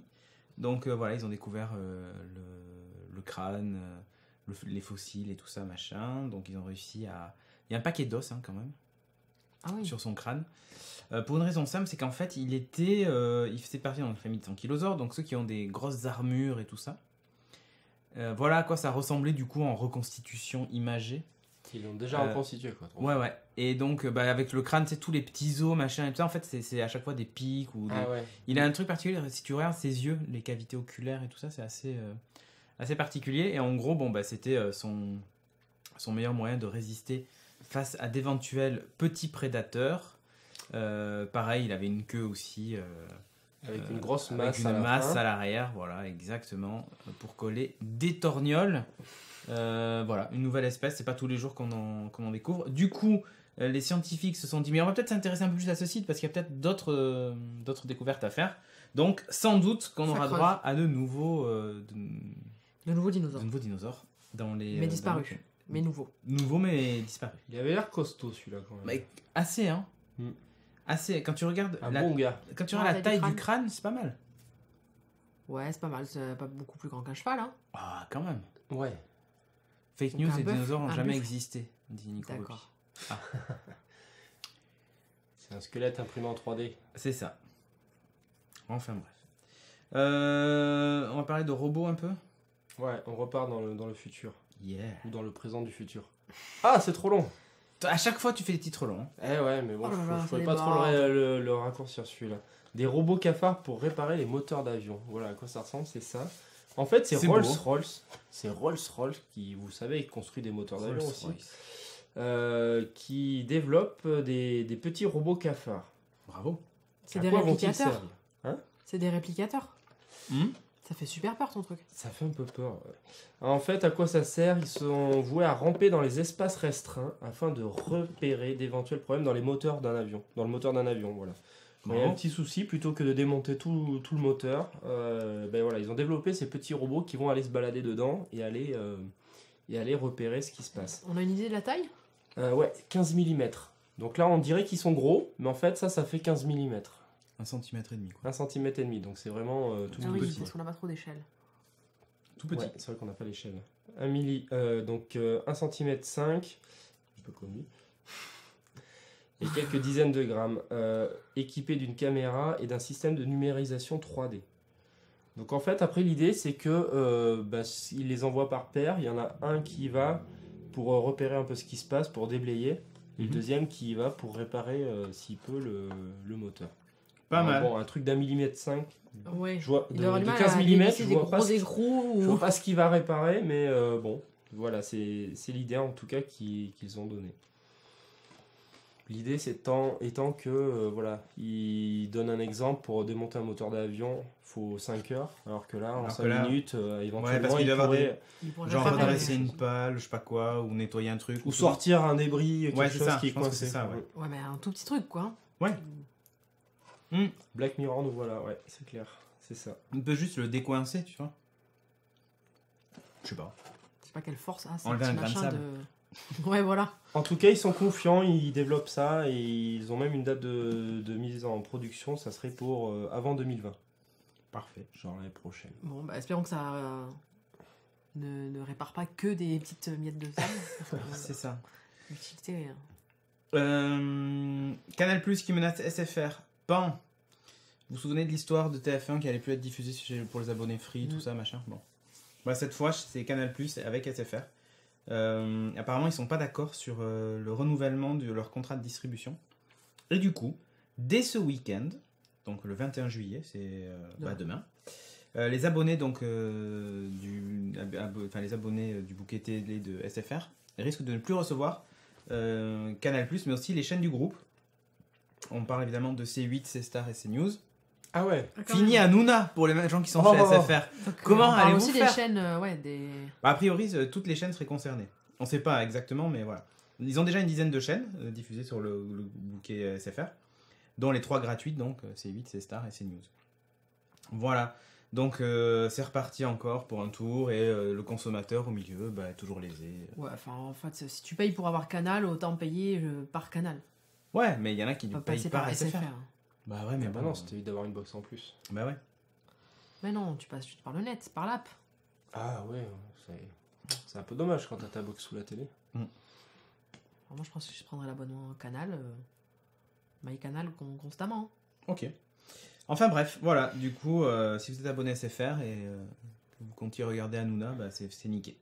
Speaker 1: Donc voilà, ils ont découvert le crâne, les fossiles et tout ça, machin. Donc ils ont réussi à... Il y a un paquet d'os quand même sur son crâne. Pour une raison simple, c'est qu'en fait, il faisait partie de la famille des ankylosaures, donc ceux qui ont des grosses armures et tout ça. Voilà à quoi ça ressemblait du coup en reconstitution imagée.
Speaker 3: Ils l'ont déjà reconstitué quoi.
Speaker 1: Ouais. Et donc avec le crâne, c'est tous les petits os, machin et tout ça. En fait, c'est à chaque fois des pics ou des... Il a un truc particulier. Si tu regardes ses yeux, les cavités oculaires et tout ça, c'est assez particulier. Et en gros, c'était son meilleur moyen de résister face à d'éventuels petits prédateurs. Pareil, il avait une queue aussi.
Speaker 3: Avec une grosse masse,
Speaker 1: avec une masse à l'arrière, voilà, exactement, pour coller des torgnoles. Voilà, une nouvelle espèce, c'est pas tous les jours qu'on en découvre. Du coup, les scientifiques se sont dit, mais on va peut-être s'intéresser un peu plus à ce site parce qu'il y a peut-être d'autres découvertes à faire. Donc, sans doute qu'on aura droit à de nouveaux dinosaures.
Speaker 2: Mais disparus. Mais nouveaux.
Speaker 1: Nouveaux, mais disparus.
Speaker 3: Il avait l'air costaud celui-là quand même.
Speaker 1: Mais assez, hein. Assez. Quand tu regardes
Speaker 3: bon gars.
Speaker 1: Quand tu regardes la taille du crâne, c'est pas mal.
Speaker 2: Ouais, c'est pas mal. C'est pas beaucoup plus grand qu'un cheval, hein.
Speaker 1: Ah, quand même.
Speaker 3: Ouais.
Speaker 1: Fake news, les dinosaures n'ont jamais existé, dit Nico.
Speaker 2: D'accord.
Speaker 1: Ah.
Speaker 3: C'est un squelette imprimé en 3D.
Speaker 1: C'est ça. Enfin bref. On va parler de robots un peu.
Speaker 3: Ouais, on repart dans le futur.
Speaker 1: Yeah.
Speaker 3: Ou dans le présent du futur. Ah, c'est trop long.
Speaker 1: À chaque fois, tu fais des titres longs.
Speaker 3: Eh ouais, mais bon, je pouvais pas trop
Speaker 2: déborde.
Speaker 3: le raccourcir celui-là. Des robots cafards pour réparer les moteurs d'avion. Voilà à quoi ça ressemble, c'est ça. En fait, c'est Rolls-Royce. C'est Rolls-Royce qui, vous savez, construit des moteurs d'avion aussi. Qui développe des petits robots cafards.
Speaker 1: Bravo.
Speaker 2: C'est des réplicateurs. C'est des réplicateurs. Ça fait super peur ton truc.
Speaker 3: Ça fait un peu peur. Ouais. En fait, à quoi ça sert? Ils sont voués à ramper dans les espaces restreints afin de repérer d'éventuels problèmes dans les moteurs d'un avion. Dans le moteur d'un avion, voilà. Quand il y a un petit souci, plutôt que de démonter tout le moteur, voilà, ils ont développé ces petits robots qui vont aller se balader dedans et aller repérer ce qui se passe.
Speaker 2: On a une idée de la taille?
Speaker 3: Ouais, 15 mm. Donc là, on dirait qu'ils sont gros, mais en fait, ça fait 15 mm.
Speaker 1: 1,5 cm quoi.
Speaker 3: 1,5 cm, donc c'est vraiment tout
Speaker 2: oui,
Speaker 3: petit.
Speaker 2: parce qu'on n'a pas trop d'échelle.
Speaker 1: Tout petit.
Speaker 3: Ouais, c'est vrai qu'on n'a pas l'échelle. 1 cm 5, un peu comme lui, et quelques dizaines de grammes, équipé d'une caméra et d'un système de numérisation 3D. Donc en fait, après l'idée, c'est que il les envoie par paire. Il y en a un qui va pour repérer un peu ce qui se passe, pour déblayer, et le deuxième qui va pour réparer, s'il peut, le moteur.
Speaker 1: Pas mal.
Speaker 3: Bon, un truc d'1 mm 5.
Speaker 2: Ouais.
Speaker 3: Je vois,
Speaker 2: Il aura
Speaker 3: de
Speaker 2: du mal
Speaker 3: 15
Speaker 2: à
Speaker 3: mm,
Speaker 2: dévisser
Speaker 3: je
Speaker 2: des
Speaker 3: vois pas
Speaker 2: gros
Speaker 3: ce
Speaker 2: écrous.
Speaker 3: je vois pas ce qu'il va réparer, mais bon, voilà, c'est l'idée en tout cas qu'ils ont donné. L'idée étant que, voilà, il donne un exemple, pour démonter un moteur d'avion, il faut 5 heures, alors que là, en 5 minutes, éventuellement,
Speaker 1: ouais, parce qu'il
Speaker 3: pourrait...
Speaker 1: Genre redresser une pale, je sais pas quoi, ou nettoyer un truc.
Speaker 3: Ou sortir un débris, quelque chose
Speaker 1: ça,
Speaker 3: qui est coincé.
Speaker 1: Ça,
Speaker 2: ouais, mais un tout petit truc, quoi.
Speaker 1: Ouais.
Speaker 3: Black Mirror, nous voilà, ouais, c'est clair, c'est ça.
Speaker 1: On peut juste le décoincer, tu vois. Je sais pas.
Speaker 2: Je sais pas quelle force. Ah, c'est
Speaker 1: enlever un grain de sable.
Speaker 2: Ouais, voilà.
Speaker 3: En tout cas, ils sont confiants, ils développent ça, et ils ont même une date de mise en production, ça serait pour avant 2020.
Speaker 1: Parfait.
Speaker 3: Genre l'année prochaine.
Speaker 2: Bon, bah espérons que ça ne répare pas que des petites miettes de sable.
Speaker 1: C'est ça.
Speaker 2: L'utilité.
Speaker 1: Canal Plus qui menace SFR. Pan. Vous vous souvenez de l'histoire de TF1 qui allait plus être diffusée pour les abonnés free, tout ça, machin. Bon. Bah, cette fois, c'est Canal Plus avec SFR. Apparemment, ils sont pas d'accord sur le renouvellement de leur contrat de distribution. Et du coup, dès ce week-end, donc le 21 juillet, c'est demain, les abonnés donc les abonnés du bouquet télé de SFR risquent de ne plus recevoir Canal+, mais aussi les chaînes du groupe. On parle évidemment de C8, C-Star et CNews.
Speaker 3: Ah ouais.
Speaker 1: Fini à Nouna pour les gens qui sont chez SFR.
Speaker 2: Donc,
Speaker 1: comment allez-vous
Speaker 2: aussi
Speaker 1: faire
Speaker 2: des chaînes, des...
Speaker 1: Bah, a priori, toutes les chaînes seraient concernées. On ne sait pas exactement, mais voilà. Ils ont déjà une dizaine de chaînes diffusées sur le bouquet SFR, dont les 3 gratuites, donc C8, C-Star et CNews. Voilà. Donc c'est reparti encore pour un tour, et le consommateur au milieu, toujours lésé.
Speaker 2: Ouais, enfin en fait, si tu payes pour avoir Canal, autant payer par Canal.
Speaker 1: Ouais, mais il y en a qui payent par SFR.
Speaker 3: Bah ouais, mais non, c'était d'avoir une box en plus.
Speaker 1: Bah ouais.
Speaker 2: Mais non, tu passes par le net, par l'app.
Speaker 3: Ah ouais, c'est un peu dommage quand t'as ta box sous la télé.
Speaker 2: Alors moi je pense que je prendrais l'abonnement Canal, MyCanal constamment.
Speaker 1: Ok. Enfin bref, voilà, du coup, si vous êtes abonné à SFR et que vous comptiez regarder Hanouna, c'est niqué.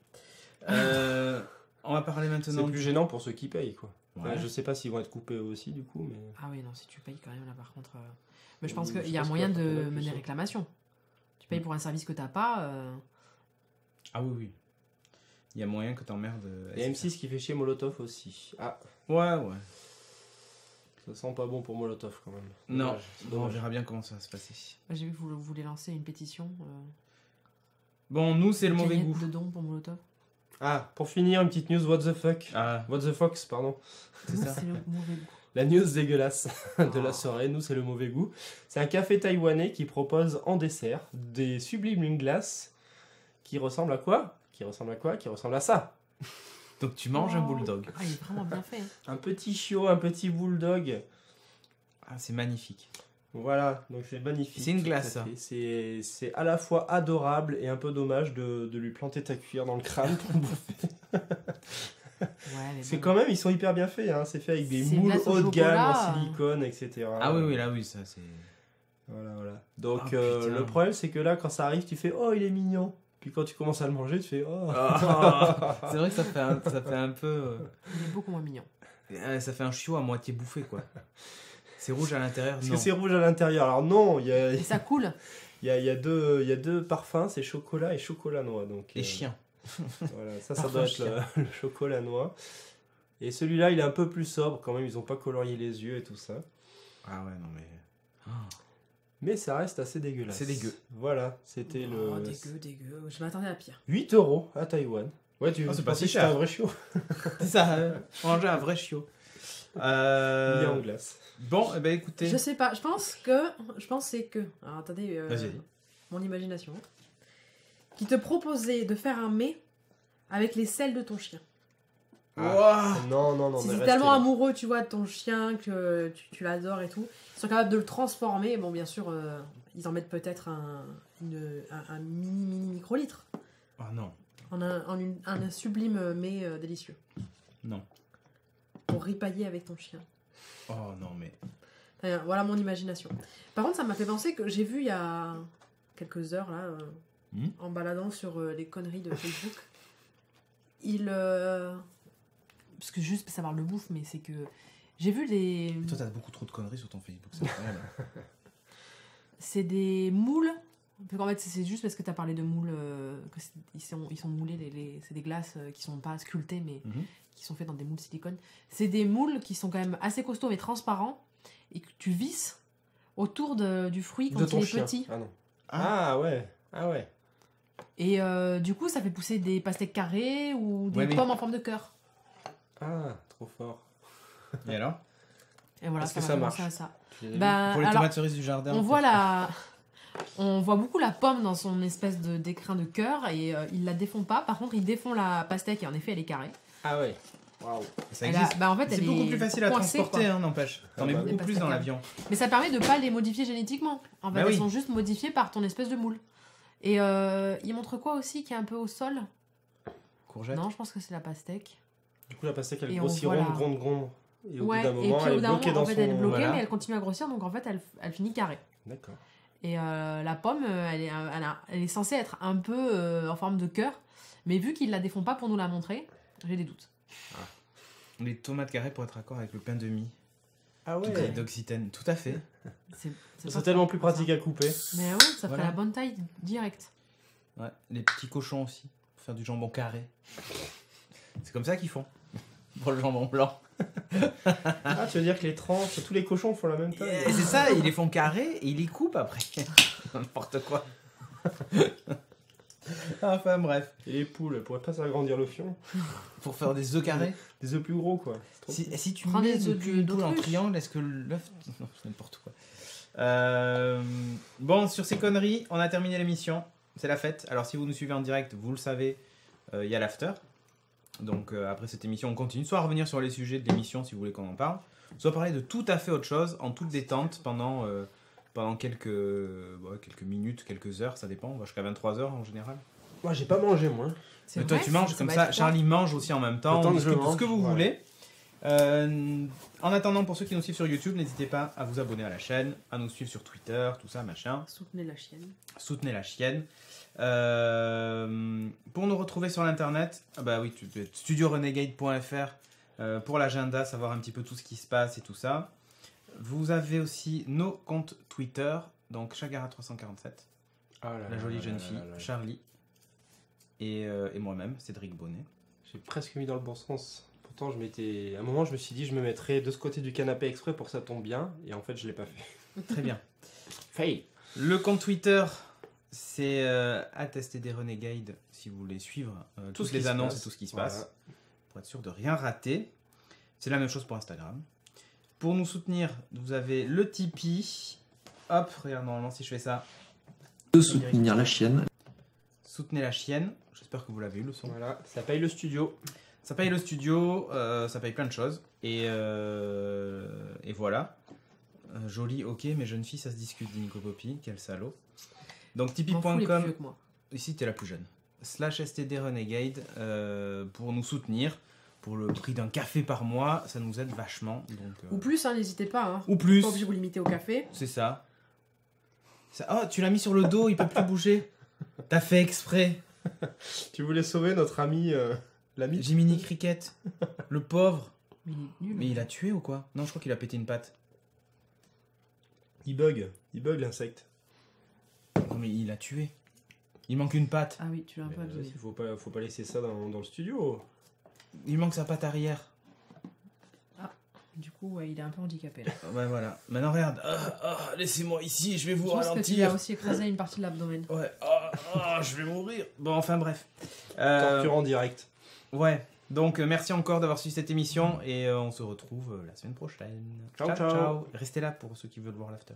Speaker 1: On va parler maintenant...
Speaker 3: C'est plus gênant pour ceux qui payent, quoi.
Speaker 1: Ouais.
Speaker 3: Je sais pas s'ils vont être coupés aussi, du coup, mais...
Speaker 2: Ah oui, non, si tu payes quand même, là, par contre... Mais je pense qu'il y a moyen de mener réclamation. Tu payes pour un service que t'as pas...
Speaker 1: Ah oui. Il y a moyen que t'emmerdes...
Speaker 3: Il y a M6 qui fait chier Molotov aussi. Ah.
Speaker 1: Ouais.
Speaker 3: Ça sent pas bon pour Molotov, quand même.
Speaker 1: Non, on verra bien comment ça va se passer.
Speaker 2: J'ai vu que vous voulez lancer une pétition.
Speaker 1: Bon, nous, c'est le mauvais goût.
Speaker 2: De dons pour Molotov.
Speaker 3: Ah, pour finir, une petite news What the fuck.
Speaker 1: Ah.
Speaker 3: What the Fox, pardon.
Speaker 2: C'est ça. C'est le mauvais goût.
Speaker 3: La news dégueulasse de la soirée, nous, c'est le mauvais goût. C'est un café taïwanais qui propose en dessert des sublimes glaces qui ressemblent à quoi? Qui ressemblent à ça.
Speaker 1: Donc tu manges un bulldog.
Speaker 2: Ah, il est vraiment bien fait.
Speaker 3: Un petit chiot, un petit bulldog.
Speaker 1: Ah, c'est magnifique.
Speaker 3: Voilà, donc c'est magnifique.
Speaker 1: C'est une glace, ça.
Speaker 3: C'est à la fois adorable et un peu dommage de lui planter ta cuillère dans le crâne pour le bouffer. C'est quand même, ils sont hyper bien faits, hein. C'est fait avec des moules haut de gamme en silicone, etc.
Speaker 1: Ah oui, là oui, ça c'est...
Speaker 3: Voilà. Donc le problème c'est que là, quand ça arrive, tu fais « Oh, il est mignon !» Puis quand tu commences à le manger, tu fais oh.
Speaker 1: C'est vrai que ça fait un peu.
Speaker 2: Il est beaucoup moins mignon.
Speaker 1: Ça fait un chiot à moitié bouffé, quoi. C'est rouge à l'intérieur.
Speaker 3: Parce que c'est rouge à l'intérieur. Alors non, il y a.
Speaker 2: Et ça coule.
Speaker 3: Il y a deux parfums, c'est chocolat et chocolat noix. Donc,
Speaker 1: et chien.
Speaker 3: Voilà, ça doit être le chocolat noix. Et celui-là, il est un peu plus sobre quand même. Ils n'ont pas colorié les yeux et tout ça.
Speaker 1: Ah ouais, non mais.
Speaker 3: Mais ça reste assez dégueulasse.
Speaker 1: C'est dégueu.
Speaker 3: Voilà, c'était
Speaker 2: le. Dégueu. Je m'attendais à pire.
Speaker 3: 8 € à Taïwan. Ouais,
Speaker 1: c'est pas si cher.
Speaker 3: Un vrai chiot.
Speaker 1: C'est ça, manger un vrai chiot.
Speaker 3: Mis en glace.
Speaker 1: Bon, eh ben écoutez.
Speaker 2: Je sais pas, je pense c'est que. Alors attendez,
Speaker 1: vas-y.
Speaker 2: Mon imagination. Qui te proposait de faire un mets avec les selles de ton chien.
Speaker 3: Ah, non.
Speaker 2: Si t'es tellement amoureux, tu vois, de ton chien, que tu l'adores et tout, ils sont capables de le transformer. Bon, bien sûr, ils en mettent peut-être un mini microlitre.
Speaker 1: Ah non.
Speaker 2: En un sublime mets délicieux.
Speaker 1: Non.
Speaker 2: Pour ripailler avec ton chien.
Speaker 1: Oh non, mais.
Speaker 2: Voilà mon imagination. Par contre, ça m'a fait penser que j'ai vu il y a quelques heures, là, en baladant sur les conneries de Facebook, parce que juste pour savoir le bouffe, mais c'est que j'ai vu des...
Speaker 1: Toi, t'as beaucoup trop de conneries sur ton Facebook, c'est incroyable.
Speaker 2: C'est des moules. En fait, c'est juste parce que t'as parlé de moules, ils sont moulés, c'est des glaces qui sont pas sculptées, mais qui sont faites dans des moules silicone. C'est des moules qui sont quand même assez costauds mais transparents, et que tu visses autour du fruit quand il est petit.
Speaker 3: Ah non. Ah ouais.
Speaker 2: Et du coup, ça fait pousser des pastèques carrées ou des pommes en forme de cœur.
Speaker 3: Ah, trop fort.
Speaker 1: Et alors?
Speaker 2: Et voilà,
Speaker 3: est-ce que ça marche?
Speaker 2: Ça.
Speaker 1: Pour les tomates cerises du jardin.
Speaker 2: On voit beaucoup la pomme dans son espèce d'écrin de cœur et ils la défont pas. Par contre, ils défont la pastèque et en effet, elle est carrée.
Speaker 3: Ah ouais. Waouh.
Speaker 1: Ça existe.
Speaker 2: En fait,
Speaker 1: c'est beaucoup plus facile à transporter, n'empêche. T'en mets beaucoup plus dans l'avion.
Speaker 2: Mais ça permet de pas les modifier génétiquement. En fait, elles sont juste modifiées par ton espèce de moule. Et il montre quoi aussi qui est un peu au sol?
Speaker 1: Courgette.
Speaker 2: Non, je pense que c'est la pastèque.
Speaker 3: Du coup, la pastèque, elle grossit gronde. Et au bout d'un moment,
Speaker 2: et puis,
Speaker 3: elle est bloquée dans son...
Speaker 2: elle est bloquée, mais elle continue à grossir, donc en fait, elle finit carrée.
Speaker 3: D'accord.
Speaker 2: Et la pomme, elle est censée être un peu en forme de cœur, mais vu qu'ils la défont pas pour nous la montrer, j'ai des doutes.
Speaker 1: Les tomates carrées pour être d'accord avec le pain de mie.
Speaker 3: Ah ouais.
Speaker 1: D'Occitane, tout à fait.
Speaker 3: C'est tellement plus pratique à couper.
Speaker 2: Mais ouais, ça ferait la bonne taille direct.
Speaker 1: Ouais, les petits cochons aussi, pour faire du jambon carré. C'est comme ça qu'ils font, pour le jambon blanc.
Speaker 3: Ah, tu veux dire que les tranches, tous les cochons font la même taille?
Speaker 1: C'est ça, ils les font carrés et ils les coupent après. N'importe quoi. Enfin bref.
Speaker 3: Et les poules, elles pourraient pas s'agrandir le fion?
Speaker 1: Pour faire des œufs carrés?
Speaker 3: Des œufs plus gros, quoi.
Speaker 1: Si tu mets des œufs en triangle, est-ce que l'œuf... Non, c'est n'importe quoi. Bon, sur ces conneries, on a terminé l'émission. C'est la fête. Alors si vous nous suivez en direct, vous le savez, il y a l'after. Donc après cette émission, on continue soit à revenir sur les sujets de l'émission si vous voulez qu'on en parle, soit parler de tout à fait autre chose, en toute détente pendant quelques minutes, quelques heures, ça dépend. On va jusqu'à 23h en général.
Speaker 3: Moi, j'ai pas mangé, moi.
Speaker 1: Mais toi, tu manges comme ça. Charlie mange aussi en même temps. On discute de ce que vous voulez. En attendant, pour ceux qui nous suivent sur YouTube, n'hésitez pas à vous abonner à la chaîne, à nous suivre sur Twitter, tout ça, machin.
Speaker 2: Soutenez la chienne.
Speaker 1: Soutenez la chienne. Pour nous retrouver sur l'internet, bah oui, tu peux être studiorenegade.fr pour l'agenda, savoir un petit peu tout ce qui se passe et tout ça. Vous avez aussi nos comptes Twitter, donc Chagara347, la jolie jeune fille, Charlie, et moi-même, Cédric Bonnet.
Speaker 3: J'ai presque mis dans le bon sens. Pourtant, à un moment, je me suis dit, je me mettrais de ce côté du canapé exprès pour que ça tombe bien, et en fait, je l'ai pas fait.
Speaker 1: Très bien.
Speaker 3: Fail.
Speaker 1: Le compte Twitter, c'est @stdrenegade si vous voulez suivre toutes les annonces et tout ce qui se passe, pour être sûr de rien rater. C'est la même chose pour Instagram. Pour nous soutenir, vous avez le Tipeee. Hop, regarde, normalement, si je fais ça.
Speaker 9: De soutenir la chienne.
Speaker 1: Soutenez la chienne. J'espère que vous l'avez eu, le son.
Speaker 3: Voilà, ça paye le studio.
Speaker 1: Ça paye le studio, ça paye plein de choses. Et voilà. Joli, ok, mais jeune fille, ça se discute, dit Nico Poppy. Quel salaud. Donc tipeee.com. Ici, t'es la plus jeune. /STDRenegade pour nous soutenir. Pour le prix d'un café par mois, ça nous aide vachement. Donc,
Speaker 2: ou plus, hein, n'hésitez pas. Hein.
Speaker 1: Ou plus.
Speaker 2: Pas obligé de vous limiter au café.
Speaker 1: C'est ça. Oh, tu l'as mis sur le dos, il peut plus bouger. T'as fait exprès.
Speaker 3: Tu voulais sauver notre ami, l'ami
Speaker 1: Jiminy Cricket, le pauvre.
Speaker 2: Mais il est nul.
Speaker 1: Mais il a tué ou quoi? Non, je crois qu'il a pété une patte.
Speaker 3: Il bug l'insecte.
Speaker 1: Non, mais il a tué. Il manque une patte.
Speaker 2: Ah oui, tu l'as un peu abîmé.
Speaker 3: Faut pas laisser ça dans le studio.
Speaker 1: Il manque sa patte arrière.
Speaker 2: Ah, du coup, ouais, il est un peu handicapé là.
Speaker 1: Ouais, voilà. Maintenant, regarde. Laissez-moi ici, je vais vous
Speaker 2: Je pense que tu
Speaker 1: ralentir.
Speaker 2: as aussi écrasé une partie de l'abdomen.
Speaker 1: Ouais. Je vais mourir. Bon, enfin, bref.
Speaker 3: Torture en direct.
Speaker 1: Ouais. Donc, merci encore d'avoir suivi cette émission et on se retrouve la semaine prochaine.
Speaker 3: Ciao, ciao.
Speaker 1: Restez là pour ceux qui veulent voir l'after.